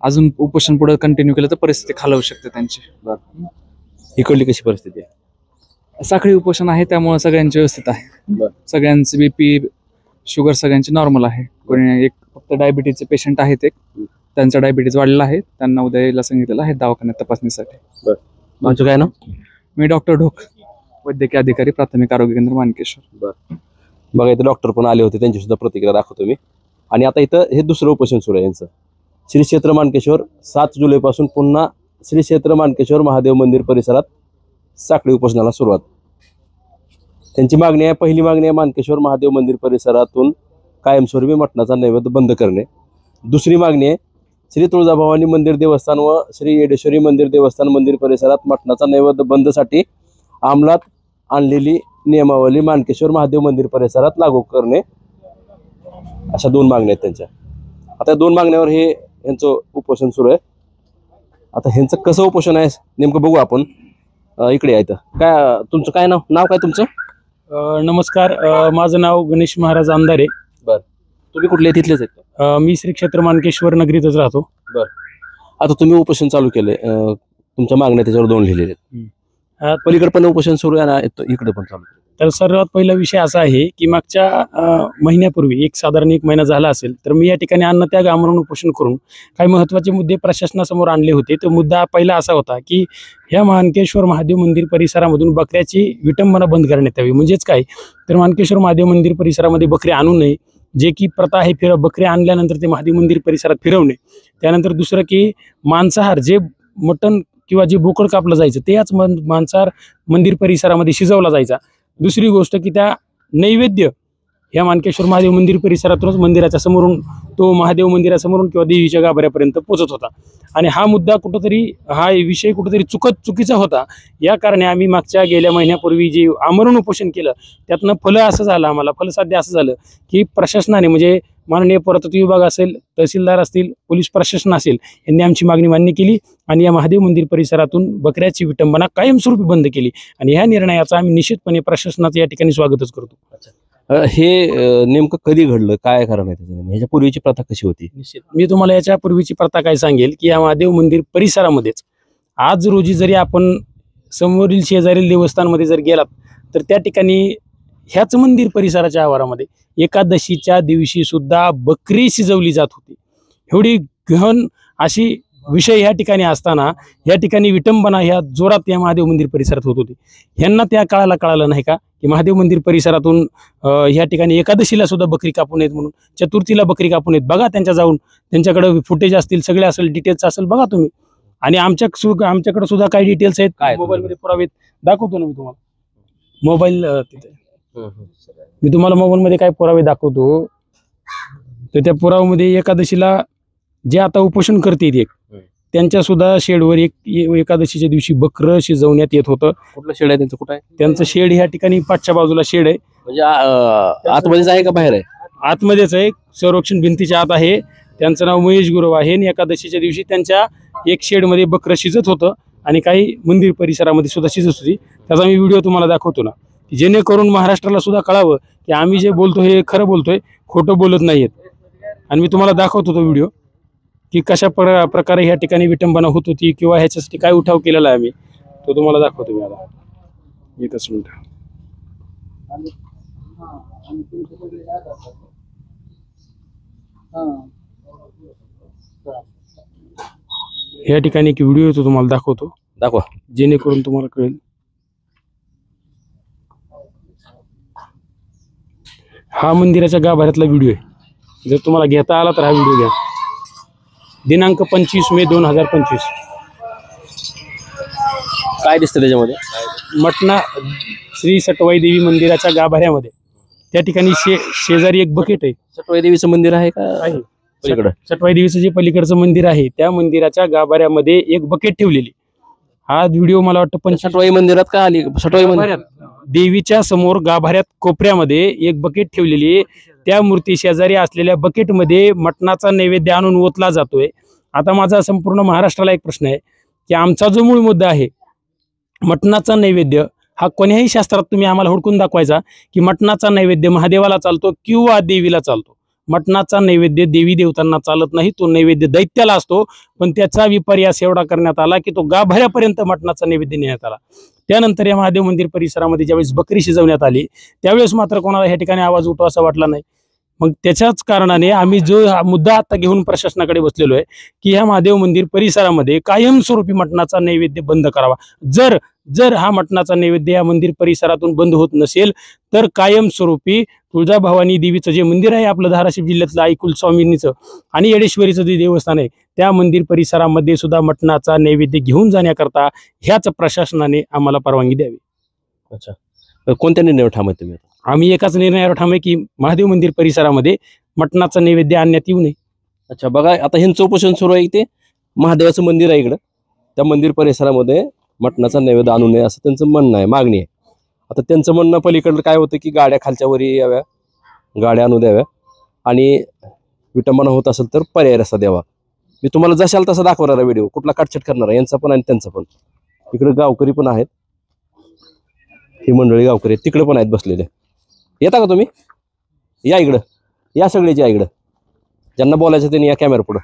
अजून उपोषण पुढे कंटिन्यू केलं तर परिस्थिती खालावू शकते त्यांची. इकडली कशी परिस्थिती आहे? साखळी उपोषण आहे त्यामुळे सगळ्यांची व्यवस्थित आहे. सगळ्यांचे बीपी शुगर सगळ्यांची नॉर्मल आहे. कोणी एक फक्त डायबिटीजचे पेशंट आहेत, एक त्यांचा डायबिटीज वाढलेला आहे. त्यांना उद्या यायला सांगितलेलं आहे दवाखान्यात तपासणीसाठी. तुमचं काय नाव? मी डॉक्टर ढोक, वैद्यकीय अधिकारी, प्राथमिक आरोग्य केंद्र, मानकेश्वर. बघा, इथे डॉक्टर पण आले होते, त्यांची सुद्धा प्रतिक्रिया दाखवतो मी. आणि आता इथं हे दुसरं उपोषण सुरू आहे यांचं. श्री क्षेत्र मानकेश्वर 7 जुलैपासून पुन्हा श्री क्षेत्र मानकेश्वर महादेव मंदिर परिसरात साखळी उपोषणाला सुरुवात. त्यांची मागणी आहे, पहिली मागणी आहे मानकेश्वर महादेव मंदिर परिसरातून कायमस्वरूपी मटणाचा नैवेद्य बंद करणे. दुसरी मागणी आहे श्री तुळजाभवानी मंदिर देवस्थान व श्री येडेश्वरी मंदिर देवस्थान मंदिर परिसरात मटणाचा नैवेद्य बंदसाठी अंमलात आणलेली नियमावली मानकेश्वर महादेव मंदिर परिसरात लागू करणे. अशा 2 मागण्या आहेत त्यांच्या. आता 2 मागण्यावर हे यांचं उपोषण सुरू आहे. आता ह्यांचं कसं उपोषण आहे नेमकं बघू आपण. इकडे आहे काय तुमचं काय नाव काय तुमचं? नमस्कार, माझं नाव गणेश महाराज आमदारे. बरं, तुम्ही कुठले तिथलेच आहेत? मी श्री क्षेत्र मानकेश्वर नगरीतच राहतो. बरं, आता तुम्ही उपोषण चालू केले, तुमच्या मागण्या त्याच्यावर 2 लिहिलेले आहेत. पलीकडे पण उपोषण सुरू आहे ना, इकडे पण चालू. तर सर्वात पहिला विषय असा आहे की मागच्या महिन्यापूर्वी साधारण 1 महिना झाला असेल तर मी या ठिकाणी अन्न त्याग आमरण उपोषण करून काही महत्त्वाचे मुद्दे प्रशासनासमोर आणले होते. तो मुद्दा पहिला असा होता की ह्या मानकेश्वर महादेव मंदिर परिसरामधून बकऱ्याची विटंबना बंद करण्यात यावी. म्हणजेच काय तर मानकेश्वर महादेव मंदिर परिसरामध्ये बकरी आणू नये, जे की प्रथा आहे बकरी आणल्यानंतर ते महादेव मंदिर परिसरात फिरवणे. त्यानंतर दुसरं की मांसाहार जे मटण किंवा जे बोकड कापलं जायचं ते याच मांसाहार मंदिर परिसरामध्ये शिजवला जायचा. दुसरी गोष्ट की त्या नैवेद्य ह्या मानकेश्वर महादेव मंदिर परिसरातूनच मंदिराच्या समोरून तो महादेव मंदिरासमोरून किंवा देवीच्या गाभाऱ्यापर्यंत पोहोचत होता. आणि हा मुद्दा कुठंतरी हा विषय कुठंतरी चुकीचा होता. या कारणे आम्ही मागच्या गेल्या महिन्यापूर्वी जे आमरण उपोषण केलं त्यातनं आम्हाला फलसाध्य असं झालं की प्रशासनाने म्हणजे माननीय पुरातत्व विभाग असेल, तहसीलदार असतील, पोलीस प्रशासन असेल यांनी आमची मागणी मान्य केली आणि या महादेव मंदिर परिसरातून बकऱ्याची विटंबना कायमस्वरूपी बंद केली. आणि ह्या निर्णयाचा आम्ही निश्चितपणे प्रशासनाचं या ठिकाणी स्वागतच करतो. हे नेमकं कधी घडलं, काय कारण आहे त्याचं? ह्याच्या पूर्वीची प्रथा कशी होती? निश्चित मी तुम्हाला याच्या पूर्वीची प्रथा काय सांगेल की या महादेव मंदिर परिसरामध्येच आज रोजी जरी आपण समोरील शेजारील देवस्थानमध्ये जर गेलात तर त्या ठिकाणी ह्याच मंदिर परिसराच्या आवारामध्ये एकादशीच्या दिवशी सुद्धा बकरी शिजवली जात होती. एवढी गहन अशी विषय ह्या ठिकाणी असताना या ठिकाणी विटंबना ह्या जोरात या महादेव मंदिर परिसरात होत होती. ह्यांना त्या काळाला कळालं नाही का की महादेव मंदिर परिसरातून ह्या ठिकाणी एकादशीला सुद्धा बकरी कापू नयेत म्हणून, चतुर्थीला बकरी कापू नयेत. बघा त्यांच्याकडे फुटेज असतील, सगळे असेल, डिटेल्स असेल, बघा तुम्ही. आणि आमच्याकडे सुद्धा काही डिटेल्स आहेत, काय मोबाईलमध्ये पुरावे दाखवतो ना मी तुम्हाला. मोबाईल तिथे मी तुम्हाला मोबाईलमध्ये काय पुरावे दाखवतो तर त्या पुराव्यामध्ये एकादशीला जे आता उपोषण करते एक त्यांच्या सुद्धा शेडवर एकादशीच्या दिवशी बकरं शिजवण्यात येत होतं. कुठलं शेड आहे त्यांचं? कुठं आहे त्यांचं शेड ह्या ठिकाणी पाठच्या बाजूला शेड आहे. म्हणजे आतमध्येच आहे का बाहेर आहे? आतमध्येच आहे, संरक्षण भिंतीच्या आत आहे. त्यांचं नाव महेश गुरव आहे आणि एकादशीच्या दिवशी त्यांच्या एक शेडमध्ये बकरं शिजत होतं आणि काही मंदिर परिसरामध्ये सुद्धा शिजत होती. त्याचा मी व्हिडिओ तुम्हाला दाखवतो ना, जेणेकरून महाराष्ट्राला सुद्धा कळावं की आम्ही जे बोलतो हे खरं बोलतोय, खोटं बोलत नाहीयेत. आणि मी तुम्हाला दाखवतो तो व्हिडिओ की कशा प्रकारे ह्या ठिकाणी विटंबना होत होती किंवा ह्याच्यासाठी काय उठाव केलेला आहे आम्ही, तो तुम्हाला दाखवतो मी आता. एकच मिनिट. ह्या ठिकाणी एक व्हिडिओ तो तुम्हाला दाखवा जेणेकरून तुम्हाला कळेल. हा मंदिराच्या गाभाऱ्यातला व्हिडिओ आहे. जर तुम्हाला घेता आला तर हा व्हिडिओ घ्या. दिनांक 25 मे 2025. काय दिसतं त्याच्यामध्ये? मटणा श्री सटवाई देवी मंदिराच्या गाभाऱ्यामध्ये त्या ठिकाणी शेजारी एक बकेट आहे. सटवाई देवीचं मंदिर आहे का? पलीकडे सटवाई देवीचं जे पलीकडचं मंदिर आहे त्या मंदिराच्या गाभाऱ्यामध्ये एक बकेट ठेवलेली. हा व्हिडिओ मला वाटतं सटवाई मंदिरात का आली? सटवाई मंदिरात देवीच्या समोर गाभाऱ्यात कोपऱ्यामध्ये एक बकेट ठेवलेली आहे. त्या मूर्ती शेजारी असलेल्या बकेटमध्ये मटणाचा नैवेद्य आणून ओतला जातोय. आता माझा संपूर्ण महाराष्ट्राला एक प्रश्न आहे की आमचा जो मूळ मुद्दा आहे मटणाचा नैवेद्य हा कोण्याही शास्त्रात तुम्ही आम्हाला हुडकून दाखवायचा की मटणाचा नैवेद्य महादेवाला चालतो किंवा देवीला चालतो. मटणाचा नैवेद्य देवी देवतांना चालत नाही, तो नैवेद्य दैत्याला असतो. पण त्याचा विपर्यास एवढा करण्यात आला की तो गाभाऱ्यापर्यंत मटणाचा नैवेद्य नेण्यात आला. त्यानंतर या महादेव मंदिर परिसरामध्ये ज्यावेळेस बकरी शिजवण्यात आली त्यावेळेस मात्र कोणाला ह्या ठिकाणी आवाज उठवा असा वाटला नाही. मग त्याच्याच कारणाने आम्ही जो हा मुद्दा आता घेऊन प्रशासनाकडे बसलेलो आहे की ह्या महादेव मंदिर परिसरामध्ये कायमस्वरूपी मटणाचा नैवेद्य बंद करावा. जर जर हा मटणाचा नैवेद्य या मंदिर परिसरातून बंद होत नसेल तर कायमस्वरूपी तुळजाभवानी देवीचं जे मंदिर आहे आपलं धाराशिव जिल्ह्यातलं ऐकुल स्वामींचं आणि येडेश्वरीचं जे देवस्थान आहे त्या मंदिर परिसरामध्ये सुद्धा मटणाचा नैवेद्य घेऊन जाण्याकरता ह्याच प्रशासनाने आम्हाला परवानगी द्यावी. अच्छा, कोणत्या निर्णयावर ठाम आहे तुम्ही? आम्ही एकाच निर्णयावर ठाम आहे की महादेव मंदिर परिसरामध्ये मटणाचा नैवेद्य आणण्यात येऊ नये. अच्छा, बघा आता ह्यांचं उपोषण सुरू आहे. ते महादेवाचं मंदिर आहे इकडं, त्या मंदिर परिसरामध्ये मटणाचा नैवेद्य आणू नये असं त्यांचं म्हणणं आहे, मागणी आहे. आता त्यांचं म्हणणं पलीकडलं काय होतं की गाड्या खालच्या वरी याव्या, गाड्या आणू द्याव्या आणि विटंबना होत असेल तर पर्याय रस्ता द्यावा. मी तुम्हाला जशाल तसा दाखवणार आहे व्हिडिओ, कुठला काटछट करणार आहे यांचा पण आणि त्यांचा पण. इकडे गावकरी पण आहेत, ही मंडळी गावकरी आहेत, तिकडे पण आहेत बसलेले. येता का तुम्ही? या इकडं, या सगळेच या इकडं, ज्यांना बोलायचं त्यांनी या कॅमेरा पुढं.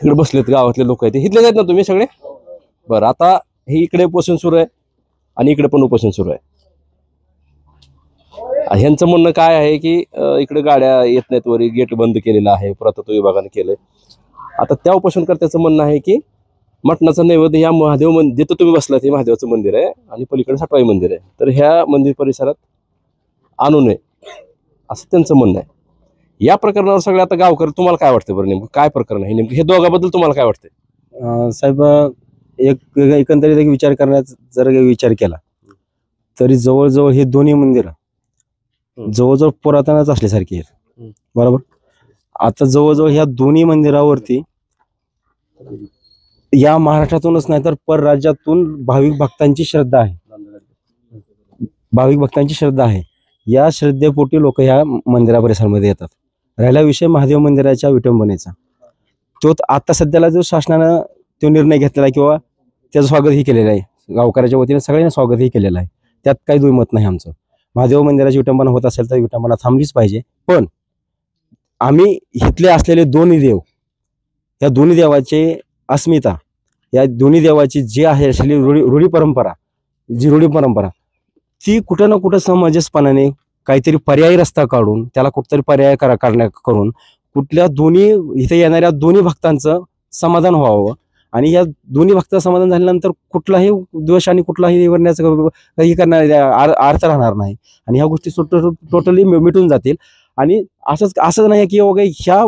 इकडे बसलेत गावातले लोक आहेत, इथलेच आहेत ना तुम्ही सगळे? बरं, आता हे इकडे उपोषण सुरू आहे आणि इकडे पण उपोषण सुरू आहे. ह्यांचं म्हणणं काय आहे की इकडे गाड्या येत नाहीत, वरी गेट बंद केलेलं आहे, पुरातत्व विभागाने केलंय. आता त्या उपोषणकर्त्याचं म्हणणं आहे की मटणाचं नैवेद्य ह्या महादेव मंदिर जिथं तुम्ही बसलात हे महादेवाचं मंदिर आहे आणि पलीकडे सटवाई मंदिर आहे, तर ह्या मंदिर परिसरात आणू नये असं त्यांचं म्हणणं आहे. या प्रकरणावर सगळे आता गावकरी, तुम्हाला काय वाटतं बरं, नेमकं काय प्रकरण आहे नेमकं, हे दोघांबद्दल तुम्हाला काय वाटतंय? साहेब, एकंदरीत एक विचार करण्याचा जर विचार केला तरी जवळजवळ हे दोन्ही मंदिर जवळजवळ पुरातनच असल्यासारखी आहेत, बरोबर. आता जवळजवळ ह्या दोन्ही मंदिरावरती या महाराष्ट्रातूनच नाही तर परराज्यातून भाविक भक्तांची श्रद्धा आहे. या श्रद्धेपोटी लोक ह्या मंदिरा परिसरामध्ये येतात. राहिला विषय महादेव मंदिराच्या विटंबनेचा, तो आता सध्याला जो शासनानं तो निर्णय घेतलेला आहे किंवा त्याचं स्वागतही केलेलं आहे, गावकऱ्याच्या वतीने सगळ्यांनी स्वागतही केलेलं आहे, त्यात काही दुमत नाही आमचं. महादेव मंदिराची विटंबना होत असेल तर विटंबना थांबलीच पाहिजे. पण आम्ही इथले असलेले दोन्ही देव, या दोन्ही देवाचे अस्मिता, या दोन्ही देवाची जी आहे असलेली रूढी परंपरा ती कुठं ना कुठं समंजसपणाने काहीतरी पर्यायी रस्ता काढून त्याला कुठतरी पर्याय करून कुठल्या दोन्ही इथे येणाऱ्या दोन्ही भक्तांचं समाधान व्हावं आणि या दोन्ही भक्तांचं समाधान झाल्यानंतर कुठलाही द्वेष आणि कुठलाही निवडण्याचं काही करणार अर्थ राहणार नाही आणि ह्या गोष्टी टोटली मिटून जातील. आणि असं नाही की वगैरे ह्या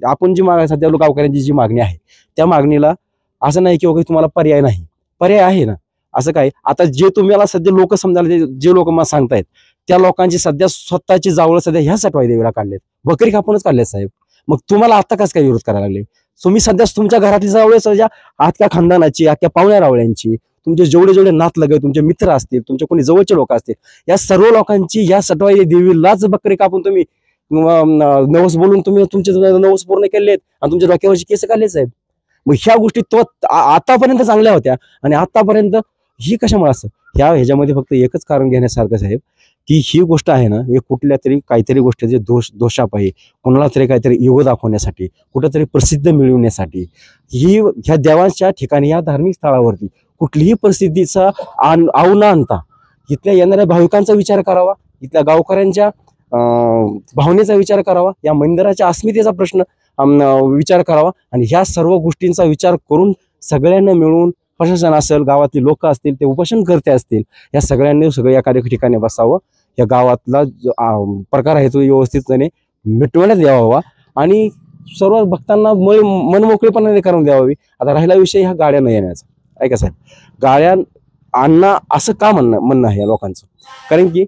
आपण जी सध्या गावकऱ्यांची जी मागणी आहे त्या मागणीला असं नाही की वगैरे तुम्हाला पर्याय नाही, पर्याय आहे ना. असं काय, आता जे तुम्हाला सध्या लोक समजायला जे लोक मला सांगतायत त्या लोकांची सध्या स्वतःची जावळ सध्या ह्या सटवाई देवीला काढलेत, बकरी कापूनच काढलेत साहेब. मग तुम्हाला आता कसं काय विरोध करायला लागले? तुम्ही सध्या तुमच्या घरातली जावळे सध्या अख्ख्या खानदानाची, अख्ख्या पाहुण्या रावळ्यांची, तुमचे जेवढे नात लगे, तुमचे मित्र असतील, तुमचे कोणी जवळचे लोक असतील, या सर्व लोकांची या सटवाई देवीलाच बकरी कापून तुम्ही नवस बोलून तुम्ही तुमचे नवस पूर्ण केलेत आणि तुमच्या डोक्यावरची केस काढले साहेब. मग ह्या गोष्टी तो आतापर्यंत चांगल्या होत्या आणि आतापर्यंत ही कशामुळे असं, ह्याच्यामध्ये फक्त एकच कारण घेण्यासारखं साहेब की ही गोष्ट आहे ना, हे कुठल्या तरी काहीतरी गोष्टीचे दोषापायी कोणाला तरी काहीतरी इगो दाखवण्यासाठी, कुठंतरी प्रसिद्ध मिळवण्यासाठी ह्या देवांच्या ठिकाणी, या धार्मिक स्थळावरती कुठलीही परिस्थितीचा आव न आणता इथल्या येणाऱ्या भाविकांचा विचार करावा, इथल्या गावकऱ्यांच्या भावनेचा विचार करावा, या मंदिराच्या अस्मितेचा प्रश्न विचार करावा आणि ह्या सर्व गोष्टींचा विचार करून सगळ्यांना मिळून, प्रशासन असेल, गावातली लोक असतील, ते उपोषणकर्ते असतील, या सगळ्यांनी सगळं एका ठिकाणी बसावं, या गावातला जो प्रकार आहे तो व्यवस्थितपणे मिटवण्यात यावा आणि सर्व भक्तांना मनमोकळेपणाने करून द्यावी. आता राहिला विषय ह्या गाड्या न येण्याचा, ऐका साहेब, गाड्या आणणं असं का म्हणणं आहे या लोकांचं, कारण की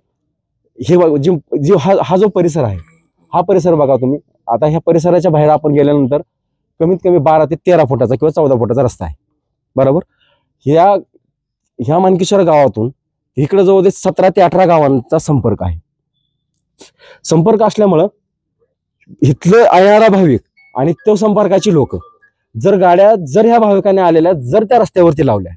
हे हा जो परिसर आहे, हा परिसर बघा तुम्ही. आता ह्या परिसराच्या बाहेर आपण गेल्यानंतर कमीत कमी 12 ते 13 फुटाचा किंवा 14 फुटाचा रस्ता आहे, बरोबर. ह्या मानकेश्वर गावातून इकडे जवळ 17 ते 18 गावांचा संपर्क आहे. संपर्क असल्यामुळं इथलं येणारा भाविक आणि तो संपर्काची लोक जर ह्या भाविकांनी आलेल्या जर त्या रस्त्यावरती लावल्या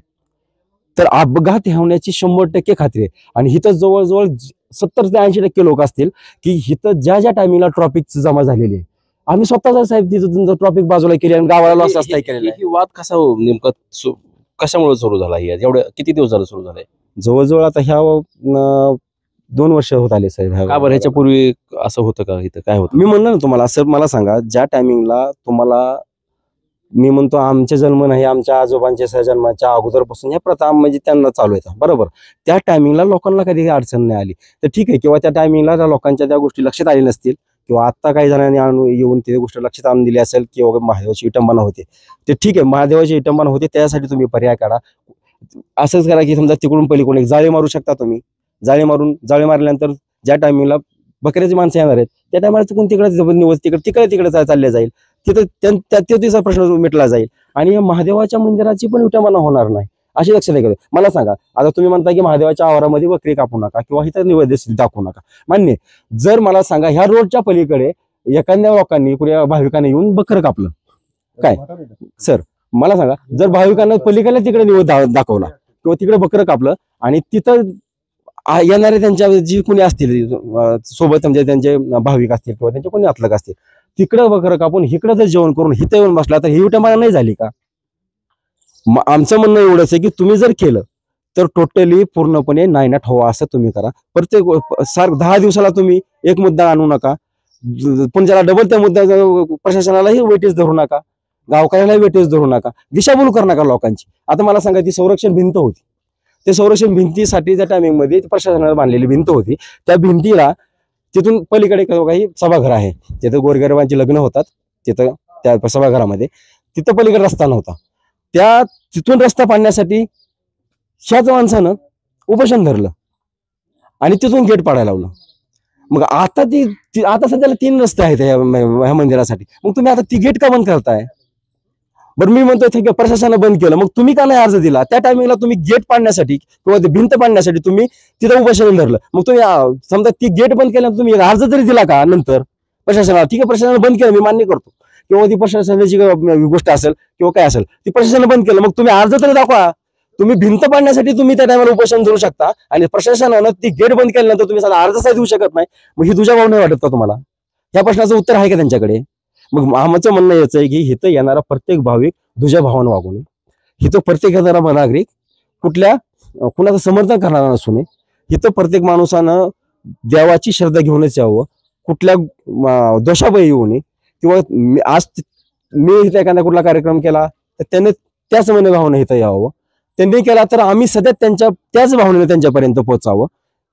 तर अपघात होण्याची 100% खात्री आहे. आणि इथं जवळजवळ 70 ते 80% लोक असतील की इथं ज्या टायमिंगला ट्रॉफिक जमा झालेली आहे, आम्ही स्वतः साहेब तिथं ट्रॉफिक बाजूला केली आणि गावाला लॉस असता केलेला आहे. वाद कसा नेमका कशामुळे सुरू झाला? एवढे किती दिवस झाले सुरू झाले? जवळजवळ आता ह्या 2 वर्ष होत आले साहेब. का बरं, ह्याच्यापूर्वी असं होतं का? इथं काय होतं? मी म्हणलं ना तुम्हाला, असं मला सांगा, ज्या टायमिंगला तुम्हाला मी म्हणतो आमचे जन्म नाही, आमच्या आजोबांच्या जन्माच्या अगोदरपासून ह्या प्रथा म्हणजे त्यांना चालू आहेत बरोबर. त्या टायमिंगला लोकांना कधी अडचण नाही आली तर ठीक आहे, किंवा त्या टायमिंगला त्या लोकांच्या त्या गोष्टी लक्षात आली नसतील, किंवा आत्ता काही जणांनी येऊन ते गोष्ट लक्षात आणून दिली असेल, किंवा महादेवाची विटंबना होते ते ठीक आहे, महादेवाची विटंबना होते त्यासाठी तुम्ही पर्याय काढा. असंच करा की समजा तिकडून पलीकडून एक जाळी मारू शकता तुम्ही, जाळी मारल्यानंतर ज्या टायमिंगला बकऱ्याची माणसं येणार आहेत त्या टायमाला तिकडून तिकडे चालले जाईल, तिथं तिचा प्रश्न मिटला जाईल आणि महादेवाच्या मंदिराची पण विटंबना होणार नाही अशी लक्षात घ्या. मला सांगा, आता तुम्ही म्हणता की महादेवाच्या आवारामध्ये बकरी कापू नका किंवा इथं निवेद्य दाखवू नका, मान्य. जर मला सांगा ह्या रोडच्या पलीकडे एखाद्या लोकांनी कुठल्या भाविकांनी येऊन बकरं कापलं काय सर, मला सांगा, जर भाविकांना पलीकडे तिकडे निवेद्य दाखवला किंवा तिकडे बकरं कापलं आणि तिथं येणारे त्यांच्या जी कोणी असतील सोबत म्हणजे त्यांचे भाविक असतील किंवा त्यांचे कोणी आतलक असतील तिकडं बकरं कापून इकडं जर जेवण करून हिथं येऊन बसला तर ही विटंबना नाही झाली का? आमचं म्हणणं एवढंच आहे की तुम्ही जर केलं तर टोटली पूर्णपणे नायनाट हवा असं तुम्ही करा. प्रत्येक 10 दिवसाला तुम्ही एक मुद्दा आणू नका, पण ज्याला डबल त्या मुद्दा प्रशासनालाही वेटेज धरू नका, गावकऱ्यालाही वेटेज धरू नका, दिशाभूल करू नका लोकांची. आता मला सांगा, ती संरक्षण भिंत होती, ते संरक्षण भिंतीसाठी त्या टायमिंगमध्ये प्रशासनाला बांधलेली भिंत होती, त्या भिंतीला तिथून पलीकडे काही सभागृह आहे, तिथं गोरगरिबांची लग्न होतात, तिथं त्या सभागृहामध्ये तिथं पलीकडे रस्ता नव्हता, तिथून रस्ता पाडण्यासाठी ह्याच माणसानं उपोषण धरलं आणि तिथून गेट पाडायला लावलं. मग आता आता सध्याला 3 रस्ते आहेत ह्या मंदिरासाठी, मग तुम्ही आता ती गेट का बंद करताय? बरं मी म्हणतोय ठीक आहे, प्रशासनानं बंद केलं, मग तुम्ही का नाही अर्ज दिला? त्या टायमिंगला तुम्ही गेट पाडण्यासाठी किंवा भिंत पाडण्यासाठी तुम्ही तिथं उपोषण धरलं, मग तुम्ही समजा ती गेट बंद केल्यानंतर तुम्ही अर्ज तरी दिला का नंतर प्रशासनाला? ठीक आहे, प्रशासनानं बंद केलं, मी मान्य करतो, किंवा ती प्रशासनाची गोष्ट असेल किंवा काय असेल, ती प्रशासनानं बंद केलं, मग तुम्ही अर्ज तरी दाखवा. तुम्ही भिंत पाडण्यासाठी तुम्ही त्या टायमाला उपोषण धरू शकता आणि प्रशासनानं ती गेट बंद केल्यानंतर तुम्ही साधा अर्जच देऊ शकत नाही, मग ही तुझ्या भाव नाही वाटत का तुम्हाला? ह्या प्रश्नाचं उत्तर आहे का त्यांच्याकडे? मग आमचं म्हणणं याचं आहे की इथं येणारा प्रत्येक भाविक तुझ्या भावानं वागू नये, इथं प्रत्येक येणारा नागरिक कुणाचं समर्थन करणारा नसू नये, इथं प्रत्येक माणसानं देवाची श्रद्धा घेऊनच यावं, कुठल्या दोषाबळी येऊ नये, किंवा आज मी इथं एखादा कुठला कार्यक्रम केला तर त्याने त्याच भावना इथं यावं, त्यांनी केला तर आम्ही सध्या त्याच भावनेने त्यांच्यापर्यंत पोहोचावं,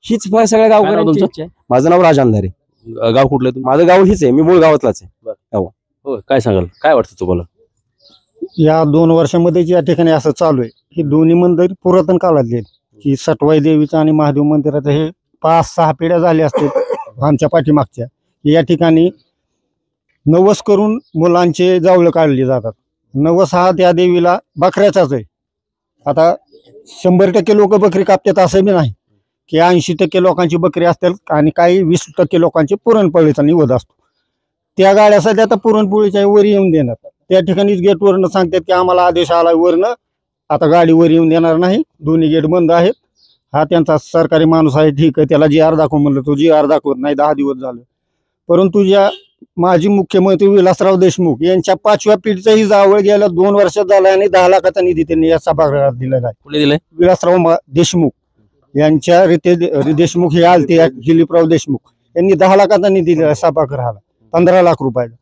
हीच सगळ्या गावकऱ्यांची इच्छा आहे. माझं नाव राज अंधारे. गाव कुठलं? माझं गाव हीच आहे, मी मूळ गावातलाच आहे. हो, काय सांगाल, काय वाटतं तुम्हाला? या 2 वर्षामध्ये या ठिकाणी असं चालू आहे, ही दोन्ही मंदिर पुरातन काळातली आहेत, की सटवाई देवीचं आणि महादेव मंदिराचं हे 5-6 पिढ्या झाल्या असतील आमच्या पाठीमागच्या. या ठिकाणी नवस करून मुलांचे जावळं काढले जातात. नवस हा त्या देवीला बकऱ्याचाच आहे. आता 100% लोक बकरी कापतात असं बी नाही, की 80% लोकांची बकरी असतात आणि काही 20% लोकांची पुरणपोळीचा निवद असतो. त्या गाड्या सध्या आता पुरणपोळीच्या वर येऊन देणार, त्या ठिकाणीच गेटवरनं सांगतात की आम्हाला आदेश आला वरनं, आता गाडी वर येऊन देणार नाही, दोन्ही गेट बंद आहेत. हा त्यांचा सरकारी माणूस आहे, ठीक आहे, त्याला GR दाखव म्हणलं, तो GR दाखवत नाही, 10 दिवस झालं. परंतु ज्या माजी मुख्यमंत्री विलासराव देशमुख यांच्या 5व्या पिढीचाही जावळ गेल्या 2 वर्षात झाला आणि 10 लाखाचा निधी त्यांनी या सभागृहात दिलेला आहे. कुठे दिलंय? विलासराव देशमुख यांच्या देशमुख हे आलते, दिलीपराव देशमुख यांनी 10 लाखाचा निधी दिला सभागृहाला, 15 लाख रुपयाला.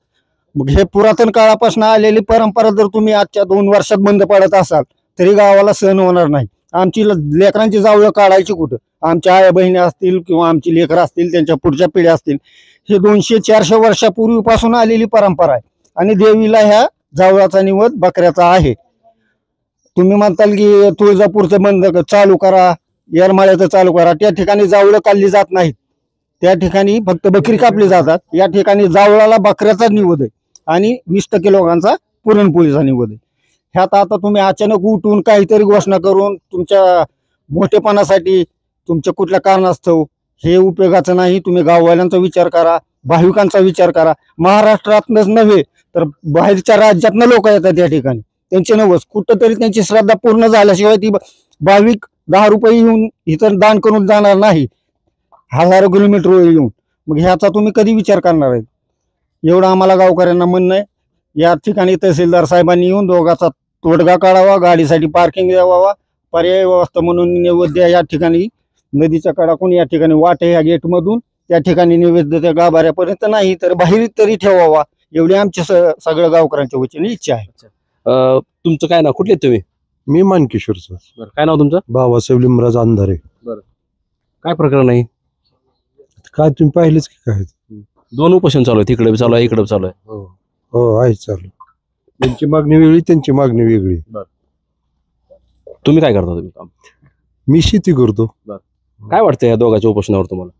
मग हे पुरातन काळापासून आलेली परंपरा जर तुम्ही आजच्या 2 वर्षात बंद पडत असाल तरी गावाला सहन होणार नाही. आमची लेकरांची जावळं काढायची कुठं? आमच्या आया बहिणी असतील किंवा आमची लेकरं असतील, त्यांच्या पुढच्या पिढ्या असतील, हे 200-400 वर्षापूर्वीपासून आलेली परंपरा आहे आणि देवीला ह्या जावळाचा निवद बकऱ्याचा आहे. तुम्ही म्हणताल की तुळजापूरचं बंद चालू करा, येरमाळ्याचं चालू करा, त्या ठिकाणी जावळं काढली जात नाहीत, त्या ठिकाणी फक्त बकरी कापली जातात. या ठिकाणी जावळाला बकऱ्याचा निवद आहे आणि 20% लोकांचा पुरणपोळीचा निवद आहे. ह्यात आता तुम्ही अचानक उठून काहीतरी घोषणा करून तुमच्या मोठेपणासाठी तुमच्या कुठल्या कारणास्तव हे उपयोगाचं नाही. तुम्ही गाववाल्यांचा विचार करा, भाविकांचा विचार करा. महाराष्ट्रातनंच नव्हे तर बाहेरच्या राज्यातनं लोक येतात या ठिकाणी, त्यांचे नवस कुठंतरी त्यांची श्रद्धा पूर्ण झाल्याशिवाय ती भाविक 10 रुपये येऊन इतर दान करून जाणार नाही, हजारो किलोमीटर येऊन. मग ह्याचा तुम्ही कधी विचार करणार आहे? एवढं आम्हाला गावकऱ्यांना म्हणणं आहे. या ठिकाणी तहसीलदार साहेबांनी येऊन दोघाचा तोडगा काढावा, गाडीसाठी पार्किंग द्यावा, पर्याय व्यवस्था म्हणून नैवेद्य या ठिकाणी नदीच्या कडाकून या ठिकाणी वाट आहे या गेटमधून, त्या ठिकाणी नैवेद्य त्या गाभाऱ्यापर्यंत नाही तर बाहेर तरी ठेवावा, एवढी आमची सगळ्या गावकऱ्यांच्या वतीने इच्छा आहे. तुमचं काय नाव, कुठले आहेत तुम्ही? मी मानकेश्वरचा. बरं, काय नाव तुमचं? बाबासाहेब लिमराज अंधारे. काय प्रकरण आहे? काय तुम्ही पाहिलेच की काय? 2 उपोषण चालू आहेत, इकडे बी चालू आहे, इकडे बी चालू आहे. हो आहे चालू. त्यांची मागणी वेगळी, त्यांची मागणी वेगळी. तुम्ही काय करता तुम्ही काम? मी शेती करतो. काय वाटतं या दोघांच्या उपोषणावर तुम्हाला?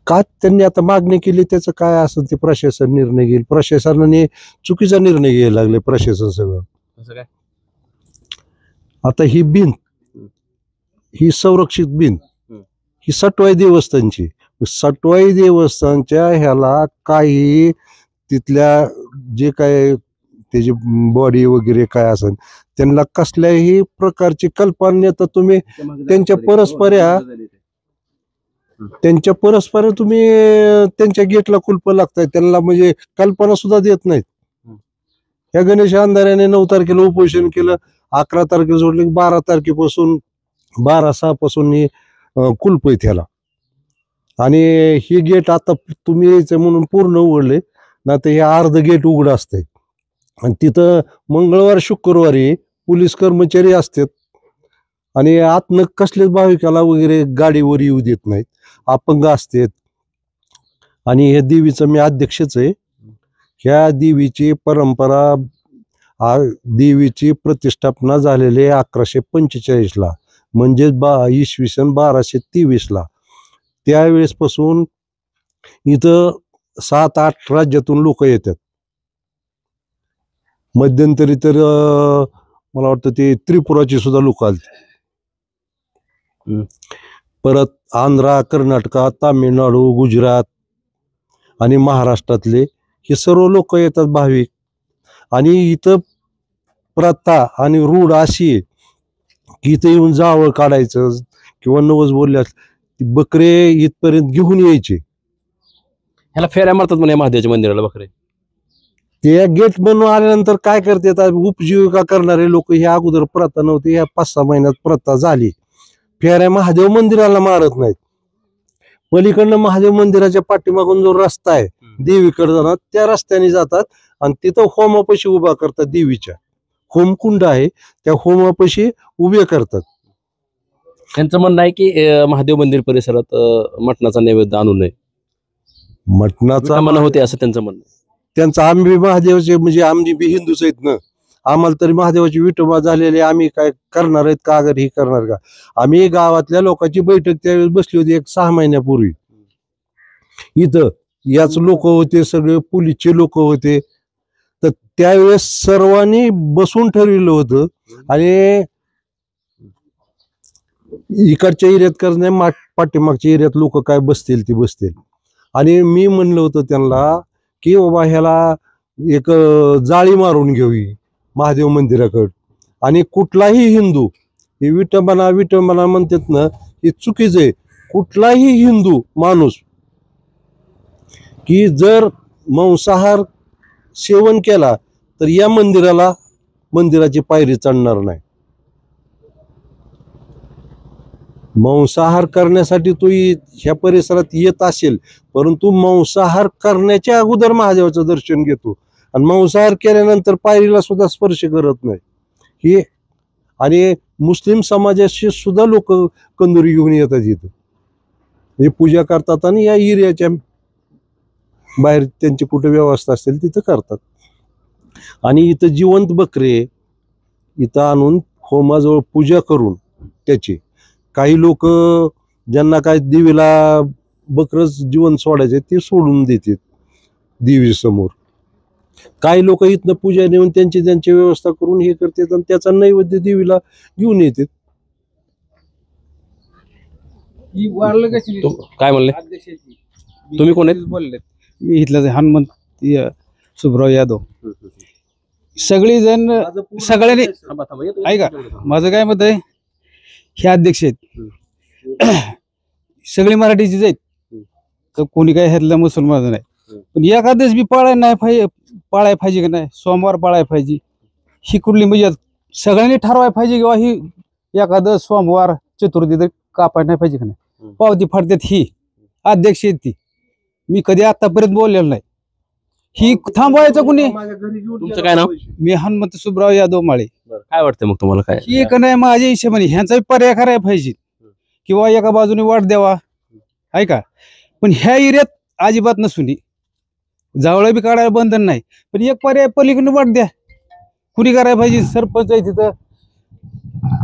काय त्यांनी आता मागणी केली त्याचं काय असेल ते प्रशासन निर्णय घेईल. प्रशासनाने चुकीचा निर्णय घ्यायला लागले प्रशासन सगळं. कसं काय? आता ही भिंत, ही संरक्षित भिंत, ही सटवाई देवस्थानची. सटवाई देवस्थानच्या ह्याला काही तिथल्या जे काय त्याची बॉडी वगैरे काय असेल त्यांना कसल्याही प्रकारची कल्पना तर तुम्ही त्यांच्या परस्पर तुम्ही त्यांच्या गेटला कुलप लागताय, त्यांना म्हणजे कल्पना सुद्धा देत नाहीत. ह्या गणेश अंधाऱ्याने 9 तारखेला उपोषण केलं, 11 तारखेला सोडले, 12 तारखेपासून 12/6 पासून कुलप आहे त्याला. आणि हे गेट आता तुम्ही यायचं म्हणून पूर्ण उघडले ना, तर हे अर्ध गेट उघडं असतंय. आणि तिथं मंगळवार शुक्रवारी पोलीस कर्मचारी असतात आणि आतनं कसलेच भाविकाला वगैरे गाडीवर येऊ देत नाहीत, अपंग असतात. आणि ह्या देवीचं मी अध्यक्षच आहे. ह्या देवीची परंपरा, देवीची प्रतिष्ठापना झालेली 1145 म्हणजे इसवी सन 1223. त्यावेळेसपासून इथं 7-8 राज्यातून लोक येतात. मध्यंतरी तर मला वाटतं ते त्रिपुराची सुद्धा लोक आले. परत आंध्रा, कर्नाटका, तामिळनाडू, गुजरात आणि महाराष्ट्रातले हे सर्व लोक येतात भाविक. आणि इथं प्रथा आणि रूढ अशी आहे की इथं येऊन जावळ काढायचं किंवा नवस बोलल्यास बकरे इथपर्यंत घेऊन यायचे. ह्याला फेऱ्या मारतात म्हणे महादेवाच्या मंदिराला बकरे. ते गेट बनवून आल्यानंतर काय करतात, उपजीविका करणारे लोक, हे अगोदर प्रथा नव्हती, ह्या 5-6 महिन्यात प्रथा झाली. फेऱ्या महादेव मंदिराला मारत नाहीत. पलीकडनं महादेव मंदिराच्या पाठीमागून जो रस्ता आहे देवीकडे जाणार, त्या रस्त्याने जातात आणि तिथं होमापाशी उभा करतात. देवीच्या होमकुंड आहे, त्या होमापाशी उभे करतात. त्यांचं म्हणणं आहे की महादेव मंदिर परिसरात मटणाचा नैवेद्य आणू नये, मटणाचा म्हणणं होते असं त्यांचं म्हणणं. त्यांचं आम्ही महादेवाचे म्हणजे आम्ही बी हिंदूच आहेत ना, आम्हाला तरी महादेवाची विठोबा झालेली, आम्ही काय करणार आहेत का, अगर ही करणार का? आम्ही गावातल्या लोकांची बैठक त्यावेळेस बसली होती 6 महिन्यापूर्वी. इथं याच लोक होते, सगळे पोलीसचे लोक होते. तर त्यावेळेस सर्वांनी बसून ठरविलं होतं आणि इकडच्या एरियात करण्या पाठीमागच्या एरियात लोक काय बसतील ती बसतील. आणि मी म्हणलं होतं त्यांना की बाबा ह्याला एक जाळी मारून घेऊया महादेव मंदिराकडे. आणि कुठलाही हिंदू हे विटंबना म्हणतात ना, हे चुकीचं आहे. कुठलाही हिंदू माणूस की जर मांसाहार सेवन केला तर या मंदिराची पायरी चढणार नाही. मांसाहार करण्यासाठी तो ह्या परिसरात येत असेल, परंतु मांसाहार करण्याच्या अगोदर महादेवाचं दर्शन घेतो आणि मांसाहार केल्यानंतर पायरीला सुद्धा स्पर्श करत नाही. हे आणि मुस्लिम समाजाशी सुद्धा लोक कंदुरी घेऊन येतात इथं, हे पूजा करतात आणि या एरियाच्या बाहेर त्यांची कुठे व्यवस्था असेल तिथं करतात. आणि इथं जिवंत बकरे इथं आणून होमाजवळ पूजा करून त्याची काही लोक ज्यांना काय देवीला बकरच जीवन सोडायचे ते सोडून देतात देवी समोर. काही लोक इथनं पूजा नेऊन त्यांची व्यवस्था करून हे करतात आणि त्याचा नैवेद्य देवीला घेऊन येतात. काय म्हणले तुम्ही? कोण आहेत? बोलले मी इथलं हनुमंत सुब्राव यादव. सगळी जण सगळ्यांनी ऐका, माझं काय मत आहे, हे अध्यक्ष आहेत सगळी मराठीचीच आहेत, तर कोणी काय ह्यातलं मुसलमान नाही. पण एखादेच बी पाळायला पाहिजे का नाही, सोमवार पाळायला पाहिजे. ही कुठली म्हणजे सगळ्यांनी ठरवायला पाहिजे किंवा ही एखादं सोमवार चतुर्थी तर कापायला नाही पाहिजे का नाही. पावती फाडतात ही अध्यक्ष आहेत ती. मी कधी आतापर्यंत बोललेलो नाही. ही थांबवायचं कुणी? तुमचं काय नाव? मी हनुमंत सुब्राव यादव माळे. काय वाटतं मग तुम्हाला काय? ही एक नाही माझ्या हिशोबाने ह्यांचाही पर्याय करायला पाहिजे किंवा एका बाजूने वाट द्यावा आहे का. पण ह्या एरियात अजिबात नसून जावळं बी काढायला बंधन नाही, पण एक पर्याय पलीकडे वाट द्या. कुणी करायला पाहिजे? सरपंच आहे तिथं,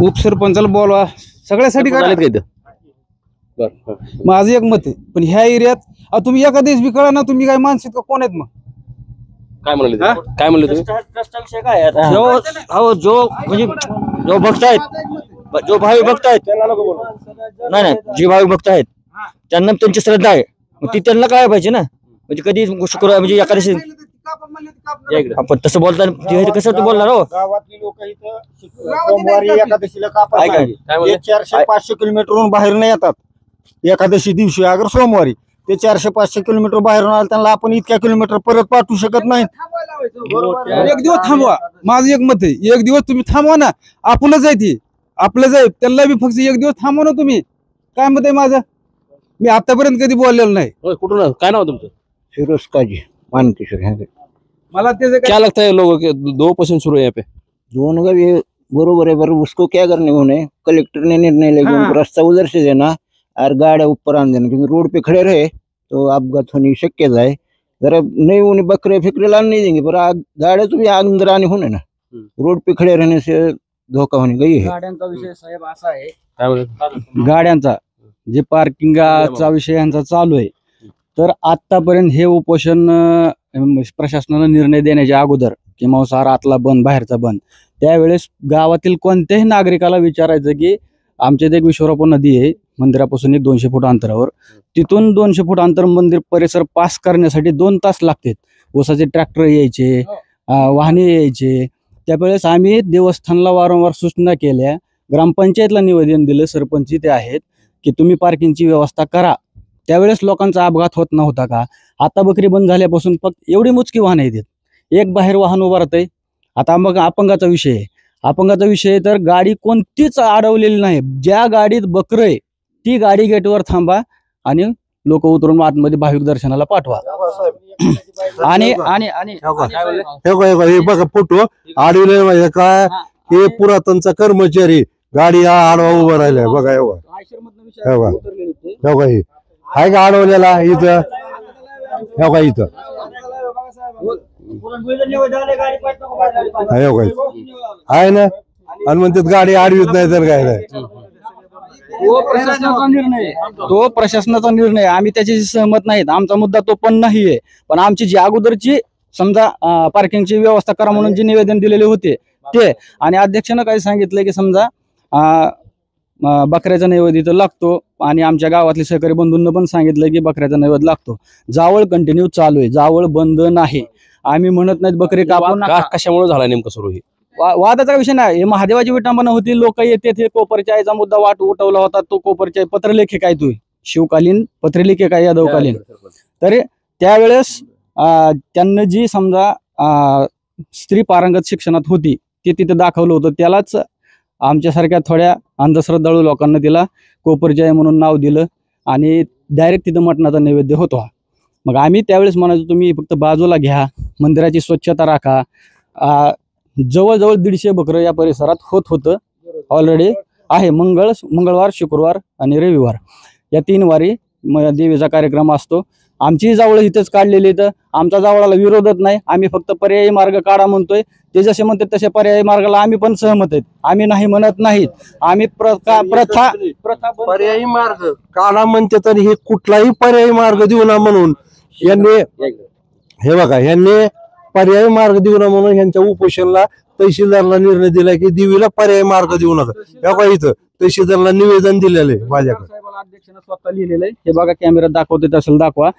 उपसरपंचाला बोलवा, सगळ्यासाठी करा. माझं एक मत आहे. पण ह्या एरियात तुम्ही एका दिवस बी कळा ना तुम्ही काय मानसिक का कोण आहेत मग? काय म्हणले काय म्हणले तुम्ही? विषय काय आहे? जो म्हणजे जो भक्त आहेत, जो भावी भक्त आहेत, नाही जे भावी भक्त आहेत त्यांना त्यांची श्रद्धा आहे, मग ती त्यांना काय पाहिजे ना. म्हणजे कधी शुक्रवार म्हणजे एकादशी आपण तसं बोलता कसं तू बोलणार हो. गावातली लोक इथं सोमवारी एकादशीला कापत ऐका. नाही. ते 400-500 किलोमीटरहून बाहेर नाही येतात एकादशी दिवशी. अगर सोमवारी ते 400-500 किलोमीटर बाहेरून आले, त्यांना आपण इतक्या किलोमीटर परत पाठवू शकत नाही. एक दिवस थांबवा. माझं एक मत आहे, एक दिवस तुम्ही थांबवा ना. आपणच आहे ती आपलंच आहे, त्यांना बी फक्त एक दिवस थांबवा ना तुम्ही. काय मत आहे माझं? मी आतापर्यंत कधी बोललेलो नाही. कुठून काय नाव तुमचं? फिरोज काजी मानकेश्वर. मला त्याचं क्या लगता है लोगों के 2% शुरू है यहाँ पे? दोनों का भी बरोबर है, पर उसको क्या करने को नहीं, कलेक्टर ने निर्णय लेके हाँ। उनको रास्ता उधर से देना और गाड़ियाँ ऊपर आने देना, क्योंकि रोड पे खड़े रहे तो अपघात होने की शक्यता है. जरा नहीं उन्हें बकरे फिक्रे लाने नहीं देंगे, पर गाड़ियाँ तो भी अंदर आने होने ना. रोड पे खड़े रहने से धोखा होने गई है. गाड्यांचा विषय साहेब असा आहे, गाड्यांचा जे पार्किंगचा विषय यांचा चालू आहे. तर आतापर्यंत हे उपोषण प्रशासनानं निर्णय देण्याच्या अगोदर की मांसाहार आतला बंद बाहेरचा बंद, त्यावेळेस गावातील कोणत्याही नागरिकाला विचारायचं की आमच्या इथे एक विश्वरूपा नदी आहे मंदिरापासून एक 200 फूट अंतरावर, तिथून 200 फूट अंतर मंदिर परिसर पास करण्यासाठी 2 तास लागतात. ऊसाचे ट्रॅक्टर यायचे, वाहने यायचे. त्यावेळेस आम्ही देवस्थानला वारंवार सूचना केल्या, ग्रामपंचायतला निवेदन दिलं, सरपंच ते आहेत की तुम्ही पार्किंगची व्यवस्था करा. त्यावेळेस लोकांचा अपघात होत नव्हता का? आता बकरी बंद झाल्यापासून फक्त एवढी मोजकी वाहनं येतात, एक बाहेर वाहन उभं राहतंय. आता मग अपंगाचा विषय आहे. अपंगाचा विषय तर गाडी कोणतीच अडवलेली नाही. ज्या गाडीत बकरं आहे ती गाडी गेटवर थांबा आणि लोक उतरून आतमध्ये भाविक दर्शनाला पाठवा. आणि आणि आणि हे बघा फोटो अडवले म्हणजे काय, हे पुरातनचा कर्मचारी गाडी आडवा उभा राहिलाय बघा. एवढा हे आहे का अडवलेला इथं? का इथं आहे ना. आणि म्हणतात गाडी आडवीत नाही तर काय नाही. तो प्रशासनाचा निर्णय, आम्ही त्याच्याशी सहमत नाहीत. आमचा मुद्दा तो पण नाहीये. पण आमची जी अगोदरची समजा पार्किंगची व्यवस्था करा म्हणून जे निवेदन दिलेले होते ते, आणि अध्यक्षानं काय सांगितलंय की समजा बकऱ्याचा नैवेद्य इथं लागतो, आणि आमच्या गावातले सहकारी बंधूंना पण सांगितलं की बकऱ्याचा नैवेद्य लागतो. जावळ कंटिन्यू चालू आहे, जावळ बंद नाही. आम्ही म्हणत नाहीत बकरी कापून. कशामुळे झाला नेमकं सुरू? ही वादाचा विषय नाही, हे महादेवाची विटंबना होती. लोक येते ते कोपरच्या आईचा मुद्दा उठवला होता. तो कोपरच्या पत्रलेखक आहे, तो शिवकालीन पत्रलेखक आहे यादवकालीन. तर त्यावेळेस त्यांना जी समजा स्त्री पारंगत शिक्षणात होती ते तिथे दाखवलं होतं. त्यालाच आमच्यासारख्या थोड्या अंधश्रद्धाळू लोकांना तिला कोपरची आई म्हणून नाव दिलं आणि डायरेक्ट तिथं मटणाचा नैवेद्य होतो. मग आम्ही त्यावेळेस म्हणायचो तुम्ही फक्त बाजूला घ्या, मंदिराची स्वच्छता राखा. जवळजवळ 150 बकरं या परिसरात होतं ऑलरेडी आहे. मंगळवार, शुक्रवार आणि रविवार या 3 वारी देवीचा कार्यक्रम असतो. आमची जावळं इथंच काढलेली, तर आमचा जावळाला विरोधत नाही. आम्ही फक्त पर्यायी मार्ग काढा म्हणतोय. ते जसे म्हणतात तसे पर्यायी मार्गाला आम्ही पण सहमत आहेत. आम्ही नाही म्हणत नाहीत. आम्ही प्रथा पर्यायी मार्ग काढा म्हणते, तर हे कुठलाही पर्यायी मार्ग देऊ ना म्हणून यांनी, हे बघा, यांनी पर्यायी मार्ग देऊ ना म्हणून यांच्या उपोषणला तहसीलदारला निर्णय दिला की देवीला पर्यायी मार्ग देऊ नका. हे बघा इथं तहसीलदारला निवेदन दिलेलं आहे माझ्याकडे. अध्यक्षानं स्वतः लिहिलेलं आहे, हे बघा कॅमेऱ्यात दाखवते असेल दाखवा,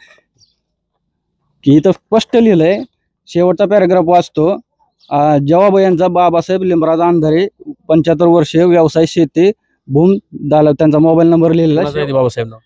की इथं स्पष्ट लिहिलंय. शेवटचा पॅराग्राफ वाचतो. जवाब यांचा बाबासाहेब लिंबराज अंधारे, 75 वर्षे, व्यवसाय शेती, भूम दाला त्यांचा मोबाईल नंबर लिहिलेला कोणाचं आहे ते बाबासाहेब नाव?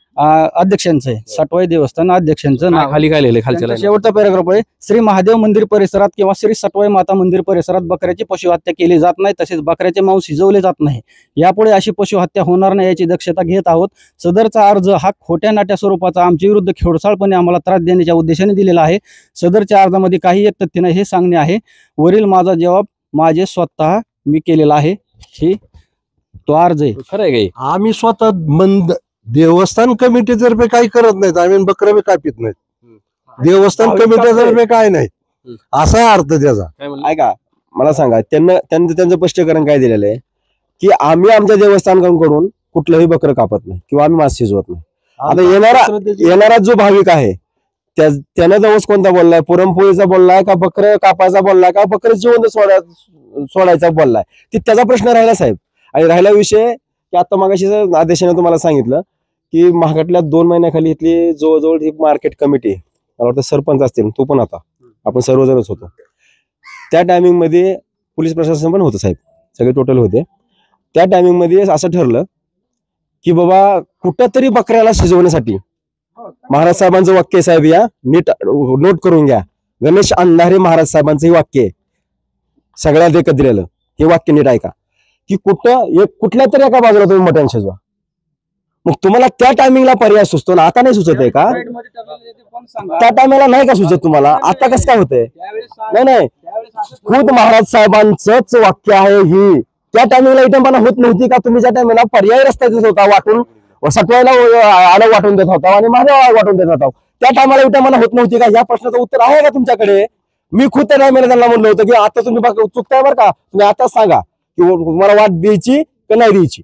अध्यक्षांचं आहे, सटवाई देवस्थान अध्यक्षांचं नाव. खाली काय लिहिलंय खालच्या त्यांचा line वर? शेवटचा पॅराग्राफ आहे, श्री महादेव मंदिर परिसरात किंवा श्री सटवाई माता मंदिर परिसरात बकऱ्याची पशुहत्या केली जात नाही, तसेच बकऱ्याचे मांस शिजवले जात नाही. यापुढे अशी पशुहत्या होणार नाही याची दक्षता घेत आहोत. सदरचा अर्ज हा खोट्या नाट्या स्वरूपाचा आमच्या विरुद्ध खोडसाळपणे आम्हाला त्रास देण्याच्या उद्देशाने दिलेला आहे. सदरच्या अर्जामध्ये काही एक तथ्य नाही हे सांगणे आहे. वरील माझा जबाब माझे स्वतः मी केलेला आहे. ही तो अर्ज आहे. खरं आहे काही आम्ही स्वतः देवस्थान कमिटीतर्फे काही करत नाहीत, आम्ही बकरं बी कापीत नाहीत. देवस्थान कमिटीतर्फे काय नाही, असा अर्थ त्याचा. ऐका, मला सांगा, त्यांचं स्पष्टीकरण काय दिलेलं आहे की आम्ही आमच्या देवस्थानकडून कुठलंही बकरं कापत नाही किंवा आम्ही मांस शिजवत नाही. आता येणारा जो भाविक आहे त्यानं जवळ कोणता बोललाय, पुरणपोळीचा बोललाय का बकरं कापायचा बोललाय का बकरं जिवंत सोडायचा बोललाय, ती त्याचा प्रश्न राहिला साहेब. आणि राहिला विषय की आता मागाशी आदेशाने तुम्हाला सांगितलं की महागातल्या 2 महिन्याखाली इथली जवळजवळ ही मार्केट कमिटी, मला वाटतं सरपंच असतील, तो पण आता आपण सर्वजणच होतो त्या टायमिंग मध्ये, पोलीस प्रशासन पण होतं साहेब, सगळे टोटल होते. त्या टायमिंग मध्ये असं ठरलं की बाबा कुठंतरी बकऱ्याला शिजवण्यासाठी, महाराज साहेबांचं वाक्य साहेब या नीट नोट करून घ्या, गणेश अंधारे महाराज साहेबांचं हे वाक्य आहे, सगळ्यात एकत्रित हे वाक्य नीट ऐका की कुठल्या तरी एका बाजूला तुम्ही मटण शिजवा. मग तुम्हाला त्या टायमिंगला पर्याय सुचतो ना, आता नाही सुचत आहे का? त्या टायमिंगला नाही का सुचत तुम्हाला? आता कसं काय होतंय? नाही, खुद महाराज साहेबांचंच वाक्य आहे ही. त्या टायमिंगला विटंबना होत नव्हती का? तुम्ही ज्या टायमिंगला पर्याय रस्ता देत होता, वाटून सटवायला आडं वाटून देत होता आणि माझ्या वाटून देत होता, त्या टायमाला विटंबना होत नव्हती का? या प्रश्नाचं उत्तर आहे का तुमच्याकडे? मी खुद त्या टायमिंगला त्यांना म्हणलं होतं की आता तुम्ही चुकताय बरं का, तुम्ही आता सांगा की तुम्हाला वाट द्यायची का नाही द्यायची,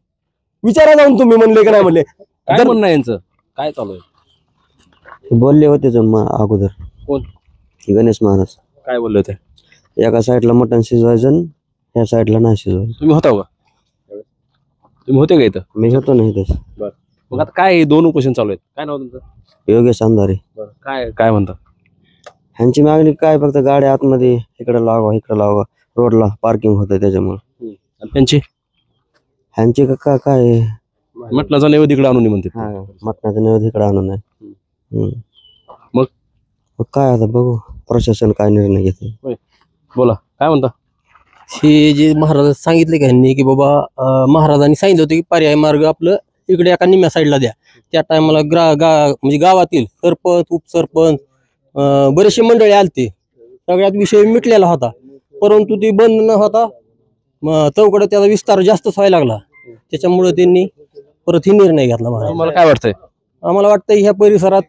विचारा जाऊन तुम्ही म्हणले का नाही म्हणले. काय म्हणणं आहे यांचं? काय चालू आहे? बोलले होते अगोदर कोण? गणेश महाराज. काय बोलले होते? एका साईडला मटण शिजवायचं, या साईडला नाही शिजवायचं. तुम्ही होता का? तुम्ही होते का इथं? मी होतो नाही तसं. बरं, मग आता काय 2 उपोषण चालू आहेत? काय नाव तुमचं? योगेश अंधारे. बरं, काय म्हणता? ह्यांची मागणी काय, फक्त गाड्या आतमध्ये इकडे लावा, रोडला पार्किंग होतं त्याच्यामुळे. त्यांची ह्यांची काय मटणाचा नैवेद्य इकडे आणून म्हणते. मटणाचा नैवेद्य इकडे आणून नाही. मग काय आता बघू प्रशासन काय निर्णय घेते. बोला, काय म्हणता? हे जे महाराज सांगितले का ह्यांनी की बाबा महाराजांनी सांगितलं होतं की पर्याय मार्ग आपलं इकडे एका निम्या साईडला द्या. त्या टायमाला म्हणजे गावातील सरपंच, उपसरपंच बरेचसे मंडळी आलते, सगळ्यात विषय मिटलेला होता, परंतु ती बंद न होता चौकडे त्याचा विस्तार जास्तच व्हायला लागला. त्याच्यामुळे त्यांनी परत ही निर्णय घेतला. मला काय वाटतंय? आम्हाला वाटतं ह्या परिसरात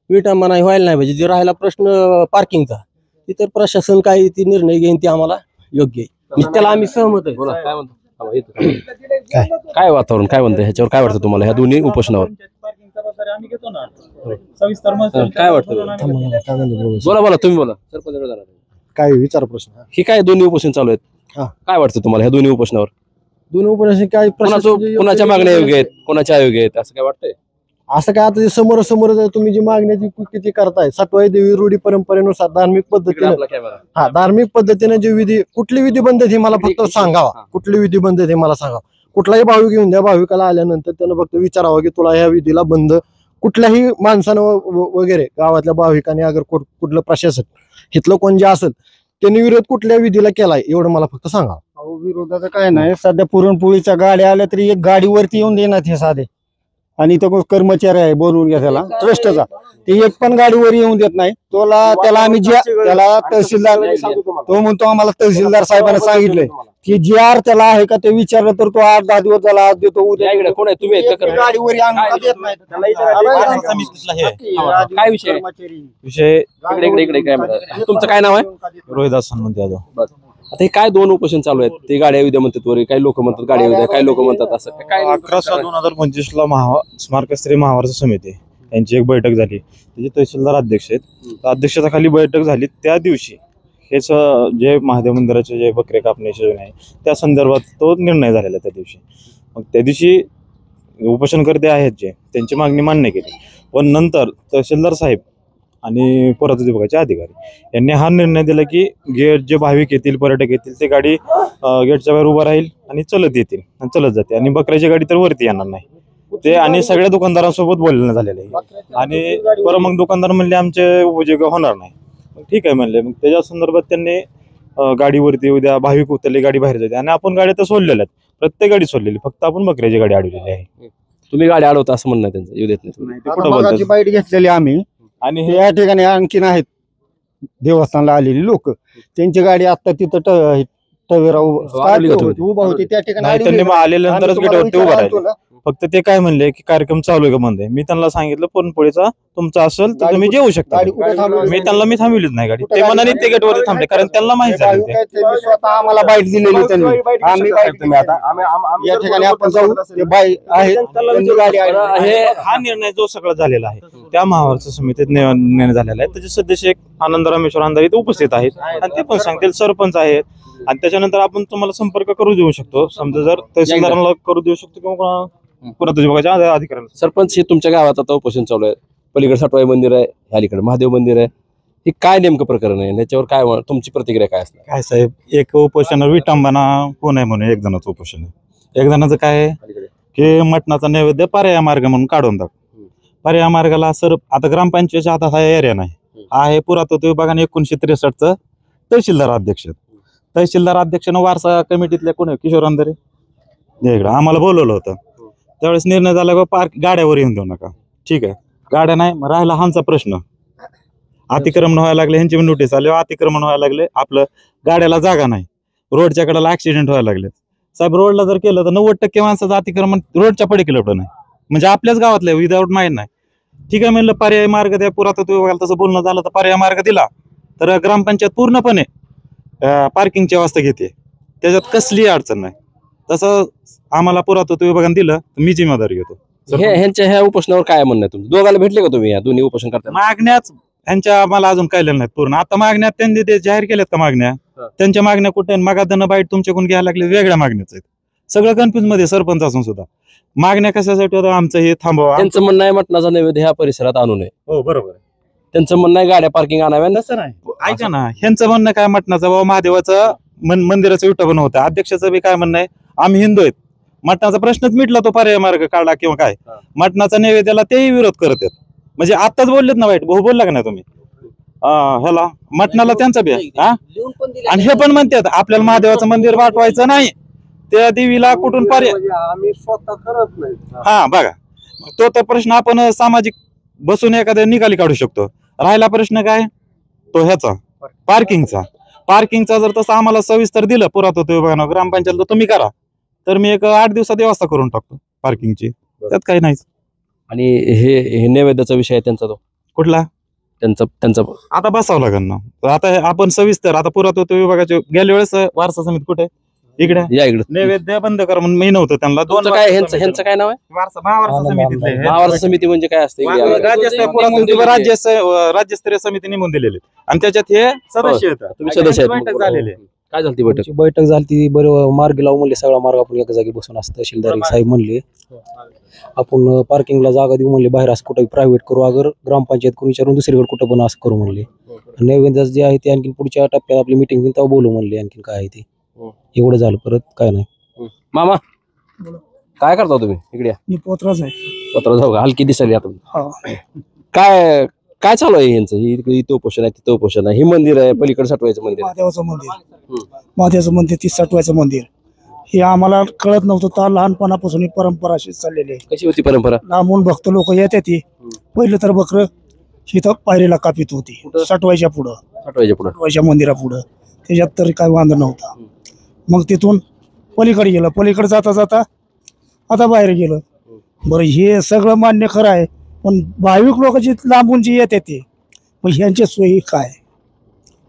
विटंबना व्हायला नाही पाहिजे. जे राहिला प्रश्न पार्किंगचा, तिथं प्रशासन काय ती निर्णय घेईन ते आम्हाला योग्य आहे, म्हणजे त्याला आम्ही सहमत आहे. बोला, काय म्हणतो? काय वातावरण काय म्हणतं ह्याच्यावर? काय वाटतं तुम्हाला ह्या दोन्ही उपोषणावर? काय वाटतं? बोला तुम्ही बोला. काय विचार प्रश्न? ही काय दोन्ही उपोषण चालू आहेत? काय वाटतं तुम्हाला ह्या दोन्ही उपोषणावर? दोन्ही उपोषण काय कोणाच्या मागण्या योग्य आहेत, कोणाच्या अयोग्य आहेत, असं काय वाटतंय? असं काय आता समोर तुम्ही जी मागण्याची किती करताय, सटवाई देवी रूढी परंपरेनुसार धार्मिक पद्धतीने जे विधी, कुठली विधी बंद हे मला फक्त सांगावा, कुठली विधी बंद हे मला सांगावा. कुठलाही भाविक घेऊन द्या, भाविकाला आल्यानंतर त्यानं फक्त विचारावं की तुला ह्या विधीला बंद, कुठल्याही माणसानं वगैरे गावातल्या भाविकांनी अगर कुठलं प्रशासन इथलं कोण जे असेल त्यांनी विरोध कुठल्या विधीला केलाय एवढं मला फक्त सांगा. विरोधाचं काय नाही, सध्या पुरणपोळीच्या गाड्या आल्या तरी एक गाडीवरती येऊन देणार हे साधे, आणि तो कर्मचारी आहे बोलवून घ्या त्याला ट्रस्टचा, ते एक पण गाडीवर येऊन देत नाही. त्याला आम्ही त्याला तहसीलदार, तो म्हणतो आम्हाला तहसीलदार साहेबांना सांगितलंय की जी आर त्याला आहे का ते विचारलं तर तो 8-10 दिवस त्याला आज देतो, उद्या कोण आहे तुम्ही? गाडीवर देत नाही. काय विषय? विषय इकडे काय म्हणतात? तुमचं काय नाव आहे? रोहिदास हनुमंत यादव. आता हे काय 2 उपोषण चालू आहेत? ते गाड्या उद्या म्हणतात वर, काही लोक म्हणतात गाड्या उद्या, काही लोक म्हणतात असं काय. 11/6/2025 ला स्मारकस्तरीय महावार्ता समिती यांची एक बैठक झाली, त्याचे तहसीलदार अध्यक्ष आहेत. अध्यक्षाखाली बैठक झाली. त्या दिवशी हेच जे महादेव मंदिराचे जे बकरे कापण्याची योजना आहे त्या संदर्भात तो निर्णय झालेला त्या दिवशी. मग त्या दिवशी उपोषणकर्ते आहेत जे, त्यांची मागणी मान्य केली, पण नंतर तहसीलदार साहेब आणि पुरातत्व विभागाचे अधिकारी यांनी हा निर्णय दिला की गेट जे भाविक येतील पर्यटक येतील ते गाडी गेटच्या बाहेर उभं राहील आणि चलत येतील आणि चलत जाते आणि बकऱ्याची गाडी तर वरती येणार नाही ते आणि सगळ्या दुकानदारांसोबत बोलणं झालेलं आहे आणि परत मग दुकानदार म्हणले आमचे उपयोग होणार नाही. मग ठीक आहे म्हणले. मग त्याच्या संदर्भात त्यांनी गाडीवरती उद्या भाविक उतरले गाडी बाहेर जाते आणि आपण गाड्या तर सोडलेल्या आहेत प्रत्येक गाडी सोडलेली फक्त आपण बकऱ्याची गाडी अडवलेली आहे. तुम्ही गाडी अडवता असं म्हणणं त्यांचं येऊ देत नाही. ते कुठं बोलतात? मगाची बाईट घेतलेली आम्ही आणि या ठिकाणी आणखीन आहेत देवस्थानाला आलेली लोक त्यांची गाडी आता तिथं टवेरा उभा होती त्या ठिकाणी नाही त्यांनी मग आल्यानंतरच गेटवरती उभा राहिले. फक्त ते काय म्हणले की कार्यक्रम चालू आहे का बंद आहे. मी त्यांना सांगितलं पुरणपोळीचा तुमचा असेल तर तुम्ही जेवू शकता. मी थांबविलीच नाही गाडी. ते मनाने ते गेटवरती थांबले कारण त्यांना माहिती झालं ते. स्वतः आम्हाला बाईट दिलेली त्यांनी आम्ही या ठिकाणी आपण जाऊ ते बाई आहेत त्यांची गाडी हा निर्णय जो सगळा झालेला आहे त्या महावारसा समितीत निर्णय झालेला आहे. त्याचे सदस्य एक आनंद रामेश्वर अंधार इथे उपस्थित आहेत आणि ते पण सांगतील सरपंच आहेत आणि त्याच्यानंतर आपण तुम्हाला संपर्क करू देऊ शकतो. समजा जर तहसीलदारांना करू देऊ शकतो किंवा पुरातत्व विभागाच्या अधिकाऱ्यांना. सरपंच हे तुमच्या गावात आता उपोषण चालू आहे. पलीकडे साटवाई मंदिर आहे अलीकडे महादेव मंदिर आहे. हे काय नेमकं प्रकरण आहे याच्यावर काय तुमची प्रतिक्रिया काय असणार? काय साहेब एक उपोषण विटंबना कोण आहे म्हणून एक जणांचं उपोषण आहे. एक जणांचं काय आहे की मटणाचा नैवेद्य पर्याय मार्ग म्हणून काढून टाक. पर्याय मार्गाला सर आता ग्रामपंचायतच्या हातात हा एरिया नाही आहे पुरातत्व विभागाने 1963 तहसीलदार अध्यक्ष तहसीलदार अध्यक्षानं वारसा कमिटीतल्या कोण किशोर अंधारे इकडं आम्हाला बोलवलं होतं. त्यावेळेस निर्णय झाला की पार्क गाड्यावर येऊन देऊ नका. ठीक आहे गाड्या नाही राहिला हांचा प्रश्न अतिक्रमण व्हायला लागले ह्यांची नोटीस आले अतिक्रमण व्हायला लागले आपलं गाड्याला जागा नाही रोडच्या कडेला ऍक्सिडेंट व्हायला लागले. साहेब रोडला जर केलं तर 90% माणसाचं अतिक्रमण रोडच्या पडीकडे नाही म्हणजे आपल्याच गावातलं विदाऊट माहीत नाही. ठीक आहे म्हणलं पर्याय मार्ग द्या पुरातत्व विभागाला तसं बोलणं झालं तर पर्याय मार्ग दिला तर ग्रामपंचायत पूर्णपणे पार्किंगची व्यवस्था घेते त्याच्यात कसली अडचण नाही. तसं आम्हाला पुरातत्व विभागाने दिलं तर मी जिम्मेदारी घेतो. ह्यांच्या ह्या उपोषणावर काय म्हणणं आहे तुमचं? दोघांना भेटले का तुम्ही या दोन्ही उपोषण करता? मागण्याच ह्यांच्या आम्हाला अजून कळलेल्या नाहीत पूर्ण. आता मागण्यात त्यांनी ते जाहीर केल्यात का मागण्या त्यांच्या मागण्या कुठे मागादन बाईट तुमच्याकडून घ्यायला लागले वेगळ्या मागण्याच आहेत. सगळं कन्फ्युज मध्ये सरपंच असून सुद्धा मागण्या कशासाठी होतं आमचं हे थांबवा. त्यांचं म्हणणं आहे मटणाचा नैवेद्य ह्या परिसरात आणू नये. हो बरोबर त्यांचं म्हणणं आहे गाड्या पार्किंग आणाव्या. तसं नाही ऐका ना ह्यांचं म्हणणं काय मटणाचं बाबा महादेवाचं मंदिराचं विठोबन होतं. अध्यक्षाचं बी काय म्हणणं आहे आम्ही हिंदू आहेत मटणाचा प्रश्नच मिटला तो पर्याय मार्ग काढला किंवा काय मटणाचा नैवेद्याला तेही विरोध करत आहेत. म्हणजे आताच बोललेत ना वाईट भाऊ बोलला का नाही तुम्ही ह्याला मटणाला त्यांचा बी आणि हे पण म्हणतात आपल्याला महादेवाचं मंदिर वाटवायचं नाही त्या देवीला कुठून पर्याय आम्ही स्वतः करत नाही. हा बघा तो तर प्रश्न आपण सामाजिक बसून एखाद्या निकाली काढू शकतो. राहिला प्रश्न काय तो ह्याचा पार्किंगचा जर तसं आम्हाला सविस्तर दिलं पुरातत्व विभागानं ग्रामपंचायत तुम्ही करा तर मी एक 8 दिवसात व्यवस्था करून टाकतो पार्किंगची त्यात काही नाहीच. आणि हे नैवेद्याचा विषय आहे त्यांचा तो कुठला त्यांचा आता बसावं लागेल ना. आता आपण सविस्तर आता पुरातत्व विभागाचे गेल्या वेळेस वारसा समिती कुठे इकडे या इकडे नैवेद्य बंद कर म्हणून मी नव्हतं त्यांना दोन काय ह्यांचं काय नाव आहे? महावारसा समितीतले महावारसा समिती म्हणजे काय असते? राज्यस्तरीय समिती नेमून दिलेली आणि त्याच्यात हे सदस्य आहेत. तुम्ही सदस्य आहेत. बैठक झालेली आहे. काय झाली बैठक? बैठक झाली बरं मार्ग लावून म्हणले सगळा मार्ग आपण एका जागी बसून असतं. तहसीलदार साहेब म्हणले आपण पार्किंगला जागा देऊ म्हणले बाहेर असं कुठं प्रायव्हेट करू अगर ग्रामपंचायत करून विचारून दुसरीकडे कुठं पण असं करू म्हणले. नैवेद्य जे आहे ते आणखी पुढच्या टप्प्यात आपली मिटिंग घेऊन तेव्हा बोलू म्हणले आणखीन काय आहे ते एवढं झालं परत काय नाही. मामा काय करता तुम्ही इकडे? मी पोत्राच आहे. पत्र जाऊ का हलकी दिसायली आता काय काय चालू आहे यांचं? इथं उपोषण आहे तिथं उपोषण आहे. हे मंदिर आहे पलीकडे साठवायचं मंदिर महादेवाचं मंदिर ती साठवायचं मंदिर हे आम्हाला कळत नव्हतं तर लहानपणापासून ही परंपरा अशीच चाललेली आहे. कशी होती परंपरा? लांबून भक्त लोक येतात ती पहिलं तर बकरं इथं पायरीला कापित होती साठवायच्या साठवायच्या मंदिरापुढं त्याच्यात तरी काय वांद नव्हता. मग तिथून पलीकडे गेलं पलीकडे जाता जाता आता बाहेर गेलं. बरं हे सगळं मान्य खरं आहे पण भाविक लोक जी लांबून जी येते ते मग ह्यांची सोयी काय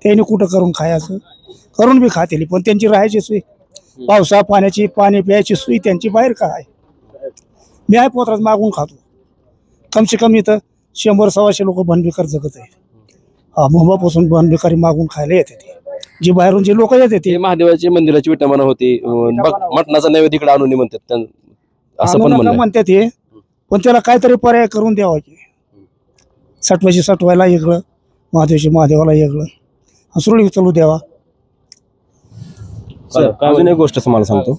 त्यांनी कुठं करून खायचं करून बी खातेली पण त्यांची राहायची सोय पावसा पाण्याची पाणी प्यायची सोयी त्यांची बाहेर काय. मी आहे पोत्रात मागून खातो कमसे कमी तर 100-125 लोक बनबिकार जगत आहे. हा मुंबापासून बनबिकारी मागून खायला येते ते जी बाहेरून जे लोक येते ते महादेवाची मंदिराची विटंबना होती मटणाचा नैवेद्य इकडे आणून म्हणतात असं पण म्हणतात हे पण त्याला काहीतरी पर्याय करून द्यावा की सटवायची सटवायला वेगळं, महादेवाची महादेवाला वेगळं, सुरळीत चालू द्यावा. अजून एक गोष्ट तुम्हाला सांगतो.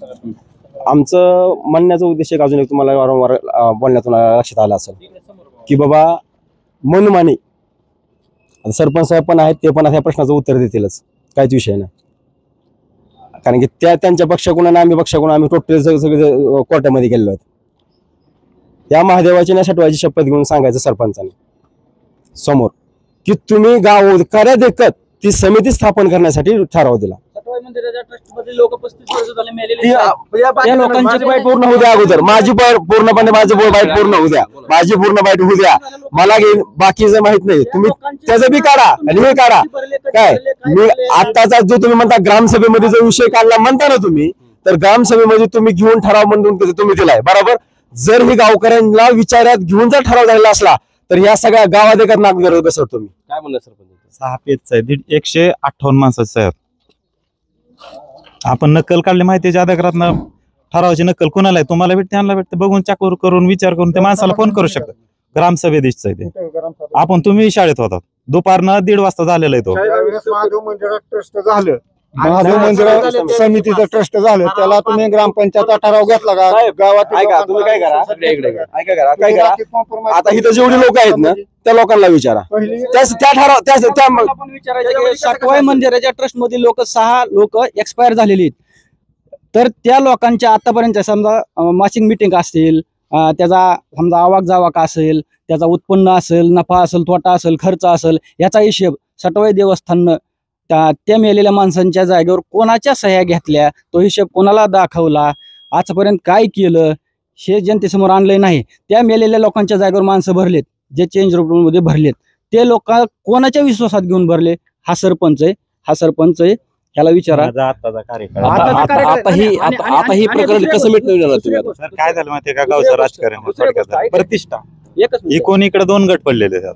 आमचं म्हणण्याचा उद्देश एक अजून एक तुम्हाला वारंवार बोलण्यातून लक्षात आलं असेल की बाबा मनमानी, सरपंच साहेब पण आहेत, ते पण अशा प्रश्नाचं उत्तर देतीलच, काहीच विषय नाही. कारण की त्यांच्या पक्षाकडून आणि आम्ही पक्षाकडून आम्ही टोटल सगळे कोर्टामध्ये गेलेलो आहेत. या महादेवाची ना सटवायची शपथ घेऊन सांगायचं सरपंचाने समोर की तुम्ही गाव करा देखत ती समिती स्थापन करण्यासाठी ठराव दिला. त्या लोकांची बाईट पूर्ण होऊ द्या अगोदर, माझी पूर्णपणे माझं बाईट पूर्ण होऊ द्या, माझी पूर्ण बाईट होऊ द्या. मला बाकीचं माहित नाही, तुम्ही त्याचं बी काढा आणि हे काढा. काय मी आताचा जो तुम्ही म्हणता ग्रामसभेमध्ये जो विषय काढला म्हणता ना तुम्ही, तर ग्रामसभेमध्ये तुम्ही घेऊन ठराव मंजूर तुम्ही दिलाय बरोबर. जर हे गावकऱ्यांना विचारात घेऊन जर ठराव झालेला असला तर या सगळ्या गावात एकच नाक धरत बसवतो तुम्ही. काय म्हणलं सरपंच? 6 पेजचा आहे, 158 माणसाचा आहे. आपण नक्कल काढली माहितीच्या अधिकारात ठरावाची नक्कल कोणाला आहे, तुम्हाला भेटते, त्यांना भेटते, बघून चाकूर करून विचार करून त्या माणसाला फोन करू शकता. ग्रामसभेत दिसतंय ते. आपण तुम्ही शाळेत होतात, दुपारनं 1:30 वाजता झालेला आहे तो. महादेव मंदिरात ट्रस्ट झालं, महादेव मंदिर समितीचं ट्रस्ट झालं, त्याला तुम्ही ग्रामपंचायत ठराव घेतला का गावात? ऐका तुम्ही काय करा, ऐका करा काय करा, आता इथं जेवढी लोक आहेत ना त्या लोकांना विचारा, त्या ठराव सटवाई मंदिराच्या ट्रस्ट मध्ये 6 लोक एक्सपायर झालेली आहेत. तर त्या लोकांच्या आतापर्यंत समजा मासिक मिटिंग असतील, त्याचा समजा आवाक जावाक असेल, त्याचा उत्पन्न असेल, नफा असेल, तोटा असेल, खर्च असेल, याचा हिशेब सटवाई देवस्थाननं त्या मेलेल्या माणसांच्या जागेवर कोणाच्या सह्या घेतल्या, तो हिशेब कोणाला दाखवला, आजपर्यंत काय केलं हे जनतेसमोर आणलंय नाही. त्या मेलेल्या लोकांच्या जागेवर माणसं भरलेत, जे चेंज मध्ये भरलेत, ते लोक कोणाच्या विश्वासात घेऊन भरले? हा सरपंच आहे, ह्याला विचारा. आता ही प्रकरण कसं मिटवलं तुम्ही? काय झालं माहितीये का, गावचं राजकारण प्रतिष्ठा एकूण इकडे 2 गट पडलेले आहेत.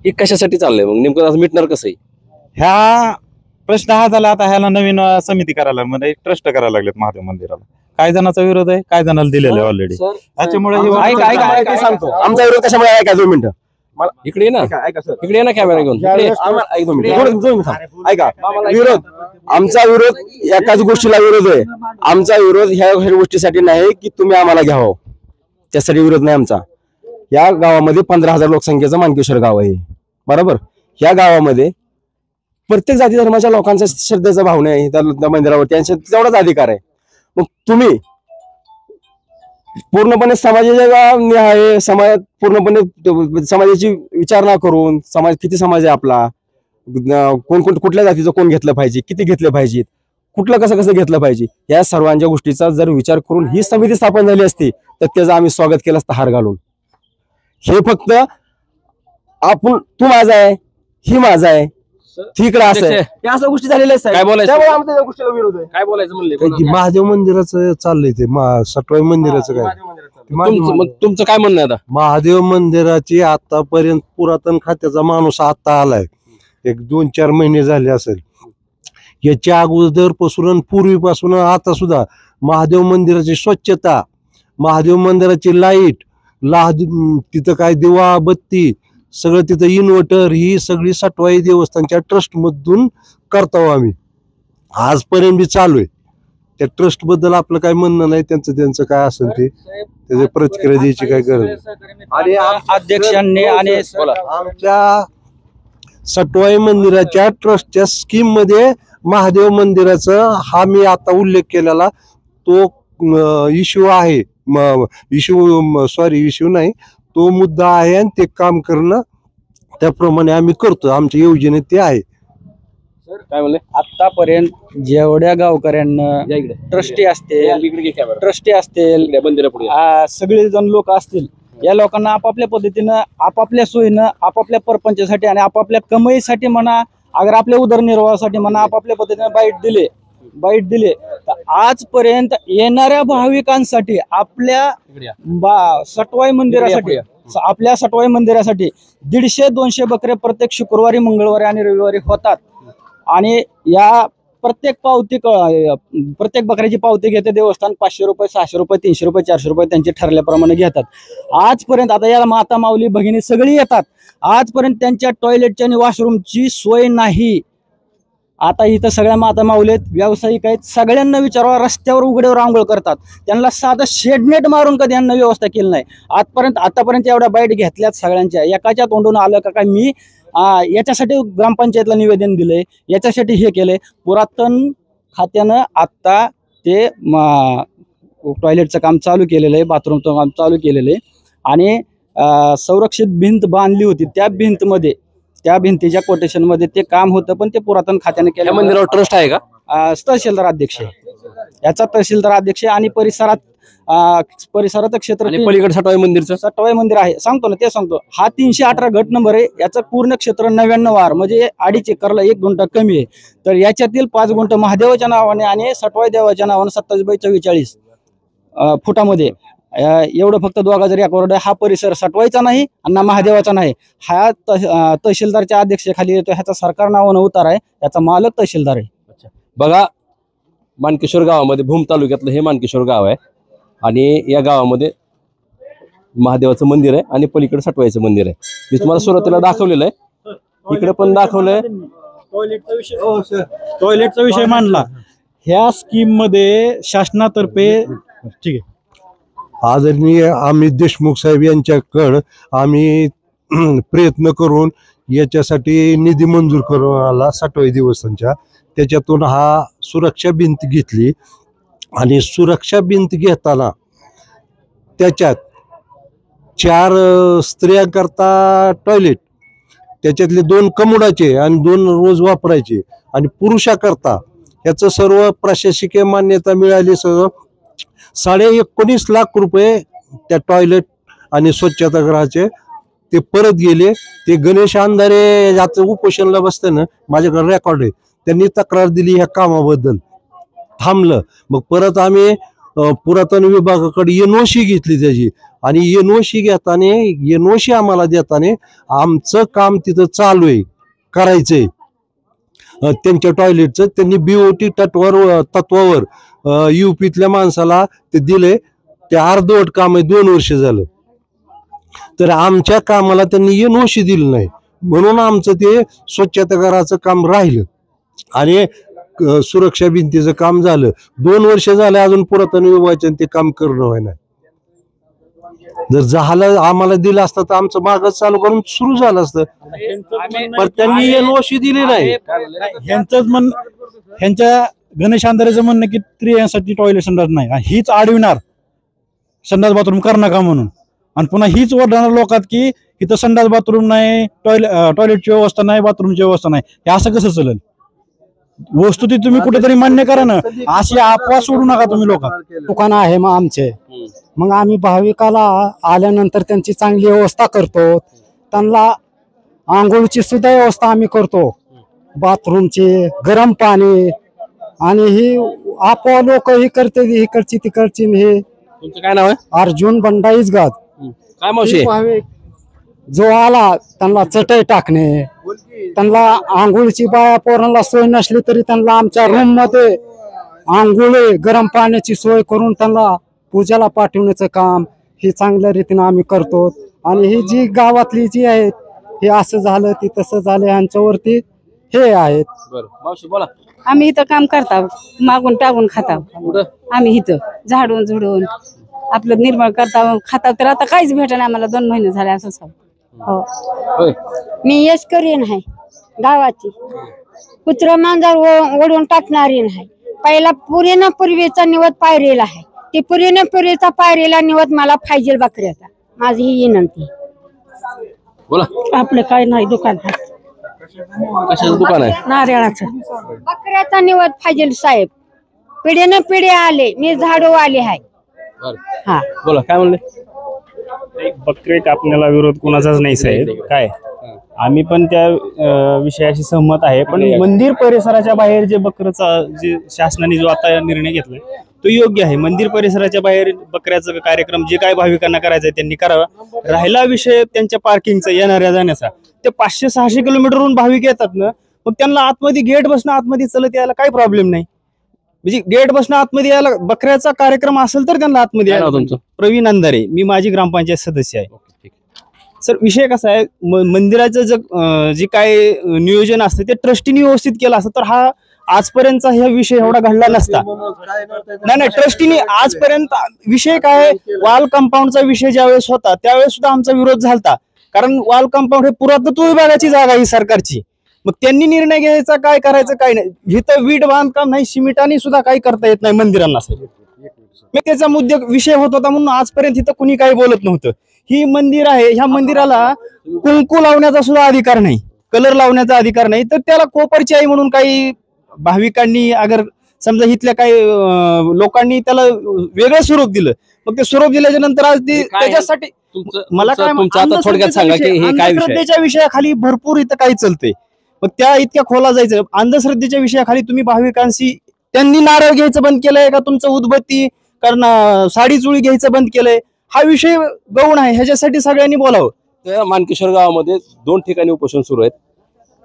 हे कशासाठी चाललंय मग नेमकं, असं मिटणार कसं? ह्या प्रश्न हा झाला, आता ह्याला नवीन समिती करायला म्हणजे ट्रस्ट करायला लागलेत महादेव मंदिराला. काय जणांचा विरोध आहे, काय जणांना दिलेलं आहे ऑलरेडी. त्याच्यामुळे सांगतो आमचा विरोध कशामुळे आहे का, 2 मिनिटं इकडे ना, इकडे ना कॅमेरा घेऊन. ऐका विरोध, आमचा विरोध एकाच गोष्टीला विरोध आहे. आमचा विरोध ह्या गोष्टीसाठी नाही की तुम्ही आम्हाला घ्यावं, त्यासाठी विरोध नाही आमचा. या गावामध्ये 15,000 लोकसंख्येचं मानकेश्वर गाव आहे बरोबर. या गावामध्ये प्रत्येक जाती धर्माच्या लोकांचा श्रद्धेचा भावना आहे त्या मंदिरावर, त्यांचा तेवढाच अधिकार आहे. मग तुम्ही पूर्णपणे समाजाच्या न्याय समाज पूर्णपणे समाजाची विचारणा करून, समाज किती समाज आहे आपला, कोण कुठल्या जातीचं कोण घेतलं पाहिजे, किती घेतले पाहिजेत, कुठलं कसं कसं घेतलं पाहिजे, या सर्वांच्या गोष्टीचा जर विचार करून ही समिती स्थापन झाली असती तर त्याचं आम्ही स्वागत केलं असतं हार घालून. हे फक्त आपण तू माझा आहे, ही माझा आहे, तिकडे असं आहे, या अशा गोष्टी झालेल्या आहेत. काय बोलायचं? त्यामुळे आमच्या त्या गोष्टीला विरोध आहे. काय बोलायचं म्हणले? महादेव मंदिराचं चाललंय ते, सटवाई मंदिराचं काय, तुमचं काय म्हणणं आहे आता? महादेव मंदिराची आतापर्यंत पुरातन खात्याचा माणूस आता आलाय, एक 2-4 महिने झाले असेल. याच्या अगोदर पासून पूर्वीपासून आता सुद्धा महादेव मंदिराची स्वच्छता, महादेव मंदिराची लाईट, तिथं काय दिवा बत्ती सगळं, तिथं इन्व्हर्टर, ही सगळी सटवाई देवस्थानच्या ट्रस्ट मधून करतो आम्ही. आजपर्यंत बी चालू आहे. त्या ट्रस्ट बद्दल आपलं काय म्हणणं नाही, त्यांचं काय असेल ते त्याची प्रतिक्रिया द्यायची काय गरज. आणि अध्यक्षांनी आणि आमच्या सटवाई मंदिराच्या ट्रस्टच्या स्कीम मध्ये महादेव मंदिराचा हा मी आता उल्लेख केलेला तो इश्यू आहे, इश्यू नाही, तो मुद्दा आहे आणि ते काम करणं त्याप्रमाणे आम्ही करतो, आमच्या योजनेत ते आहे. काय म्हणले? आतापर्यंत जेवढ्या गावकऱ्यांना ट्रस्टी असतील, सगळेजण लोक असतील, या लोकांना आपापल्या पद्धतीनं, आपापल्या सोयीनं, आपापल्या परपंचासाठी आणि आपापल्या कमाईसाठी म्हणा, अगर आपल्या उदरनिर्वाहासाठी म्हणा, आपापल्या पद्धतीने बाईट दिले तर आजपर्यंत येणाऱ्या भाविकांसाठी आपल्या सटवाई मंदिरासाठी, आपल्या सटवाई मंदिरासाठी 150-200 बकरे प्रत्येक शुक्रवारी, मंगळवारी आणि रविवारी होतात. आणि या प्रत्येक प्रत्येक बकऱ्याची पावती घेते देवस्थान. 500 रुपये, 600 रुपये, 300 रुपये, 400 रुपये त्यांचे ठरल्याप्रमाणे घेतात. आजपर्यंत आता याला माता माऊली भगिनी सगळी येतात. आजपर्यंत त्यांच्या टॉयलेटची आणि वॉशरूमची सोय नाही. आता इथं सगळ्या माता माऊलीत व्यावसायिक आहेत. सगळ्यांना विचारावं, रस्त्यावर उघड्यावर आंघोळ करतात. त्यांना साधं शेडनेट मारून कधी यांना व्यवस्था केली नाही. आतापर्यंत एवढ्या बाईट घेतल्यात सगळ्यांच्या. एकाच्या तोंडून आलं का काय मी याच्यासाठी ग्रामपंचायतला निवेदन दिलंय, याच्यासाठी हे केलंय. पुरातन खात्यानं आत्ता ते टॉयलेटचं काम चालू केलेलं आहे, बाथरूमचं काम चालू केलेलं आहे. आणि संरक्षित भिंत बांधली होती. त्या भिंतीच्या कोटेशनमध्ये ते काम होतं, पण ते पुरातन खात्याने केलं. मंदिरावर ट्रस्ट आहे का? तहसीलदार अध्यक्ष आहे याचा, तहसीलदार अध्यक्ष. आणि परिसरात क्षेत्र पलीकडे सटवाई मंदिर आहे. सांगतो ना, ते सांगतो. हा 318 गट नंबर आहे. याचं पूर्ण क्षेत्र 99 वार, म्हणजे 2.5 एकरला 1 गुंठा कमी आहे. तर याच्यातील 5 गुंठ महादेवाच्या नावाने आणि सटवाई देवाच्या नावाने 27/44 फुटामध्ये एवढं फक्त दोघांचा रेकॉर्ड आहे. हा परिसर सटवाईचा नाही आणि महादेवाचा नाही. हा तहसीलदारच्या अध्यक्षतेखाली येतो. ह्याचा सरकार नावानं उतार आहे. याचा मालक तहसीलदार आहे. बघा, मानकेश्वर गावामध्ये भूम तालुक्यातलं हे मानकेश्वर गाव आहे. आणि या गावामध्ये महादेवाचं मंदिर आहे आणि पलीकडे सटवाईचं मंदिर आहे. मी तुम्हाला सुरुवातीला दाखवलेलं आहे, इकडे पण दाखवलंय. टॉयलेटचा विषय मांडला ह्या स्कीम मध्ये शासनातर्फे. ठीक आहे, आदरणीय अमित देशमुख साहेब यांच्याकडं आम्ही प्रयत्न करून याच्यासाठी निधी मंजूर करून आला सटवाई देवस्थानच्या. त्याच्यातून हा सुरक्षा भिंत घेतली आणि सुरक्षा भिंत घेताना त्याच्यात 4 स्त्रियांकरता टॉयलेट, त्याच्यातले 2 कमोडाचे आणि 2 रोज वापरायचे, आणि पुरुषाकरता याचं सर्व प्रशासकीय मान्यता मिळाली. सर्व 19.5 लाख रुपये त्या टॉयलेट आणि स्वच्छतागृहाचे ते परत गेले. ते गणेश अंधारे याचं उपोषणला बसताना माझ्याकडे रेकॉर्ड आहे. त्यांनी तक्रार दिली ह्या कामाबद्दल, थांबलं. मग परत आम्ही पुरातन विभागाकडे NOC घेतली त्याची, आणि NOC घेताना NOC आम्हाला देताना आमचं काम तिथं चालू आहे, करायचंय त्यांच्या टॉयलेटचं. त्यांनी BOT तत्वावर UPतल्या माणसाला ते दिले. ते अर्धवट काम आहे, 2 वर्ष झालं. तर आमच्या कामाला त्यांनी NOC दिलं नाही, म्हणून आमचं ते स्वच्छतागृहाचं काम राहिलं आणि सुरक्षा भिंतीचं काम झालं. 2 वर्ष झाले अजून पुरातन विभागाचं ते काम करणं व्हाय नाही. जर झालं आम्हाला दिलं असतं तर आमचं मागच चालू करून सुरू झालं असतं, पण त्यांनी NOC दिली नाही. ह्यांच्या गणेश अंधारेचं म्हणणं की स्त्रियांसाठी टॉयलेट संडास नाही, हीच अडविणार संडास बाथरूम कर नका म्हणून. आणि पुन्हा हीच ओरडणार लोकात की इथं संडास बाथरूम नाही, टॉयलेटची व्यवस्था नाही, बाथरूमची व्यवस्था नाही. हे असं कसं चालेल? वस्तू ती तुम्ही कुठेतरी मान्य करा ना, अशी अफवा सोडू नका तुम्ही. लोक दुकान आहे मग आमचे, मग आम्ही भाविकाला आल्यानंतर त्यांची चांगली व्यवस्था करतो. त्यांना आंघोळीची सुद्धा व्यवस्था आम्ही करतो, बाथरूमची, गरम पाणी. आणि ही अफवा लोक ही करते, इकडची तिकडची. हे तुमचं काय नाव आहे? अर्जुन बंडाईच गात. काय मावशी? जो आला त्यांना चटई टाकणे, त्यांना आंघोळीची बाया पोरांना सोय नसली तरी त्यांना आमच्या रूम मध्ये आंघोळी, गरम पाण्याची सोय करून त्यांना पूजाला पाठवण्याचं काम हे चांगल्या रीतीने आम्ही करतो. आणि ही जी गावातली जी आहेत, हे असं झालं ती तसं झालं, यांच्यावरती हे आहेत. मावशी बोला. आम्ही इथं काम करता, मागून टाकून खाता. आम्ही इथं झाडून झुडून आपलं निर्मळ करता खाता. तर आता काहीच भेटत नाही आम्हाला, 2 महिने झाले असं सांग. हो, मी यशकरी नाही गावाची, कुत्र मांजर ओढून टाकणारी नाही. पहिला पुरीनं पूर्वीचा निवत पायरीला आहे, ती पुरीनं पूर्वीचा पायरीला निवत मला पाहिजे बकऱ्याचा. माझी ही विनंती. बोला. आपलं काय नाही, दुकान आहे. कशाचं दुकान आहे? नारळाचं. बकऱ्याचा निवत पाहिजे साहेब. पिढीनं पिढी आले, मी झाडू आले आहे. हा बोला, काय म्हणले? बकरे कापण्याला विरोध कोणाचाच नाही साहेब. काय आम्ही पण त्या विषयाशी सहमत आहे, पण मंदिर परिसराच्या बाहेर जे जे शासनाने जो आता निर्णय घेतलाय तो योग्य आहे. मंदिर परिसराच्या बाहेर बकऱ्याचा कार्यक्रम जे काय भाविकांना करायचा आहे त्यांनी करावा. राहिला विषय त्यांच्या पार्किंगचा, येणाऱ्या जाण्याचा, ते 500-600 किलोमीटरहून भाविक येतात ना, मग त्यांना आतमध्ये गेट बसणं आतमध्ये चलत यायला काही प्रॉब्लेम नाही. म्हणजे गेट बसणं आतमध्ये यायला बकऱ्याचा कार्यक्रम असेल तर त्यांना आतमध्ये काय नाव यायला. तुमचं? प्रवीण अंधारे, मी माझी ग्रामपंचायत सदस्य आहे. सर विषय कसा आहे, मंदिराचं जे काय नियोजन असतं ते ट्रस्टीने व्यवस्थित केलं असतं तर हा आजपर्यंतचा हा विषय एवढा घडला नसता. नाही ट्रस्टीने आजपर्यंत विषय काय, वॉल कंपाऊंडचा विषय ज्यावेळेस होता त्यावेळेस सुद्धा आमचा विरोध झालता. कारण वॉल कंपाऊंड हे पुरातत्व विभागाची जागा ही सरकारची. मग त्यांनी निर्णय घ्यायचा काय करायचं काय नाही. इथं वीट बांधकाम नाही, सिमेंटाने सुद्धा काही करता येत नाही मंदिरांना. मग त्याचा मुद्दा विषय होत होता म्हणून आजपर्यंत इथं कुणी काही बोलत नव्हतं. ही मंदिर आहे, ह्या मंदिराला कुंकू लावण्याचा सुद्धा अधिकार नाही, कलर लावण्याचा अधिकार नाही. तर त्याला कोपरची आई म्हणून काही भाविकांनी अगर समजा इथल्या काही लोकांनी त्याला वेगळं स्वरूप दिलं. मग ते स्वरूप दिल्याच्या नंतर आज ते त्याच्यासाठी मला काय तुमचं आता थोडक्यात सांगा की हे काय विषय आहे? अंधश्रद्धेच्या विषयाखाली भरपूर इथं काही चालतंय. मग त्या इतक्या खोला जायचं. अंधश्रद्धेच्या विषयाखाली तुम्ही भाविकांशी त्यांनी नारळ घ्यायचं बंद केलंय का, तुमचं उदबत्ती कारण साडी चुळी घ्यायचं बंद केलंय, हा विषय गौण आहे. ह्याच्यासाठी सगळ्यांनी बोलावं. त्या मानकेश्वर गावामध्ये 2 ठिकाणी उपोषण सुरू आहेत.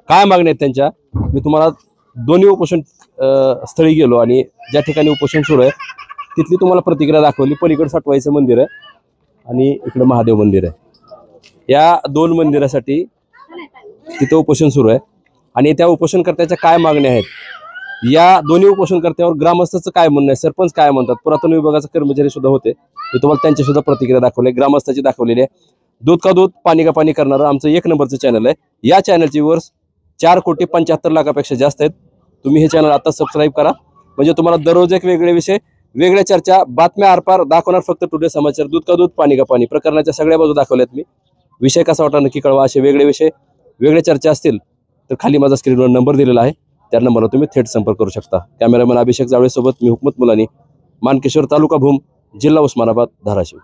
काय मागण्या आहेत त्यांच्या? मी तुम्हाला दोन्ही उपोषण स्थळी गेलो आणि ज्या ठिकाणी उपोषण सुरू आहे तिथली तुम्हाला प्रतिक्रिया दाखवली. पलीकडे साठवायचं मंदिर आहे आणि इकडे महादेव मंदिर आहे. या 2 मंदिरासाठी तिथं उपोषण सुरू आहे आणि त्या उपोषणकर्त्याच्या काय मागण्या आहेत, या दोन्ही उपोषणकर्त्यावर ग्रामस्थाचं काय म्हणणं आहे, सरपंच काय म्हणतात, पुरातन विभागाचे कर्मचारी सुद्धा होते, मी तुम्हाला त्यांची सुद्धा प्रतिक्रिया दाखवली, ग्रामस्थाची दाखवलेली आहे. दूध का दूध पाणी का पाणी करणारं आमचं 1 नंबरचं चॅनल आहे. या चॅनलची व्ह्यूअर्स 4,75,00,000 जास्त आहेत. तुम्ही हे चॅनल आता सबस्क्राईब करा, म्हणजे तुम्हाला दररोज एक वेगळे विषय, वेगळ्या चर्चा, बातम्या आरपार दाखवणार फक्त टुडे समाचार. दूध का दूध पाणी का पाणी प्रकरणाच्या सगळ्या बाजू दाखवल्यात मी. विषय कसा वाटला नक्की कळवा. असे वेगळे विषय, वेगळ्या चर्चा असतील तर खाली माझा स्क्रीनवर नंबर दिलेला आहे, त्या नंबरला तुम्ही थेट संपर्क करू शकता. कॅमेरामॅन अभिषेक जावळेसोबत मी हुकमत मुलानी, मानकेश्वर, तालुका भूम, जिल्हा उस्मानाबाद, धाराशिव.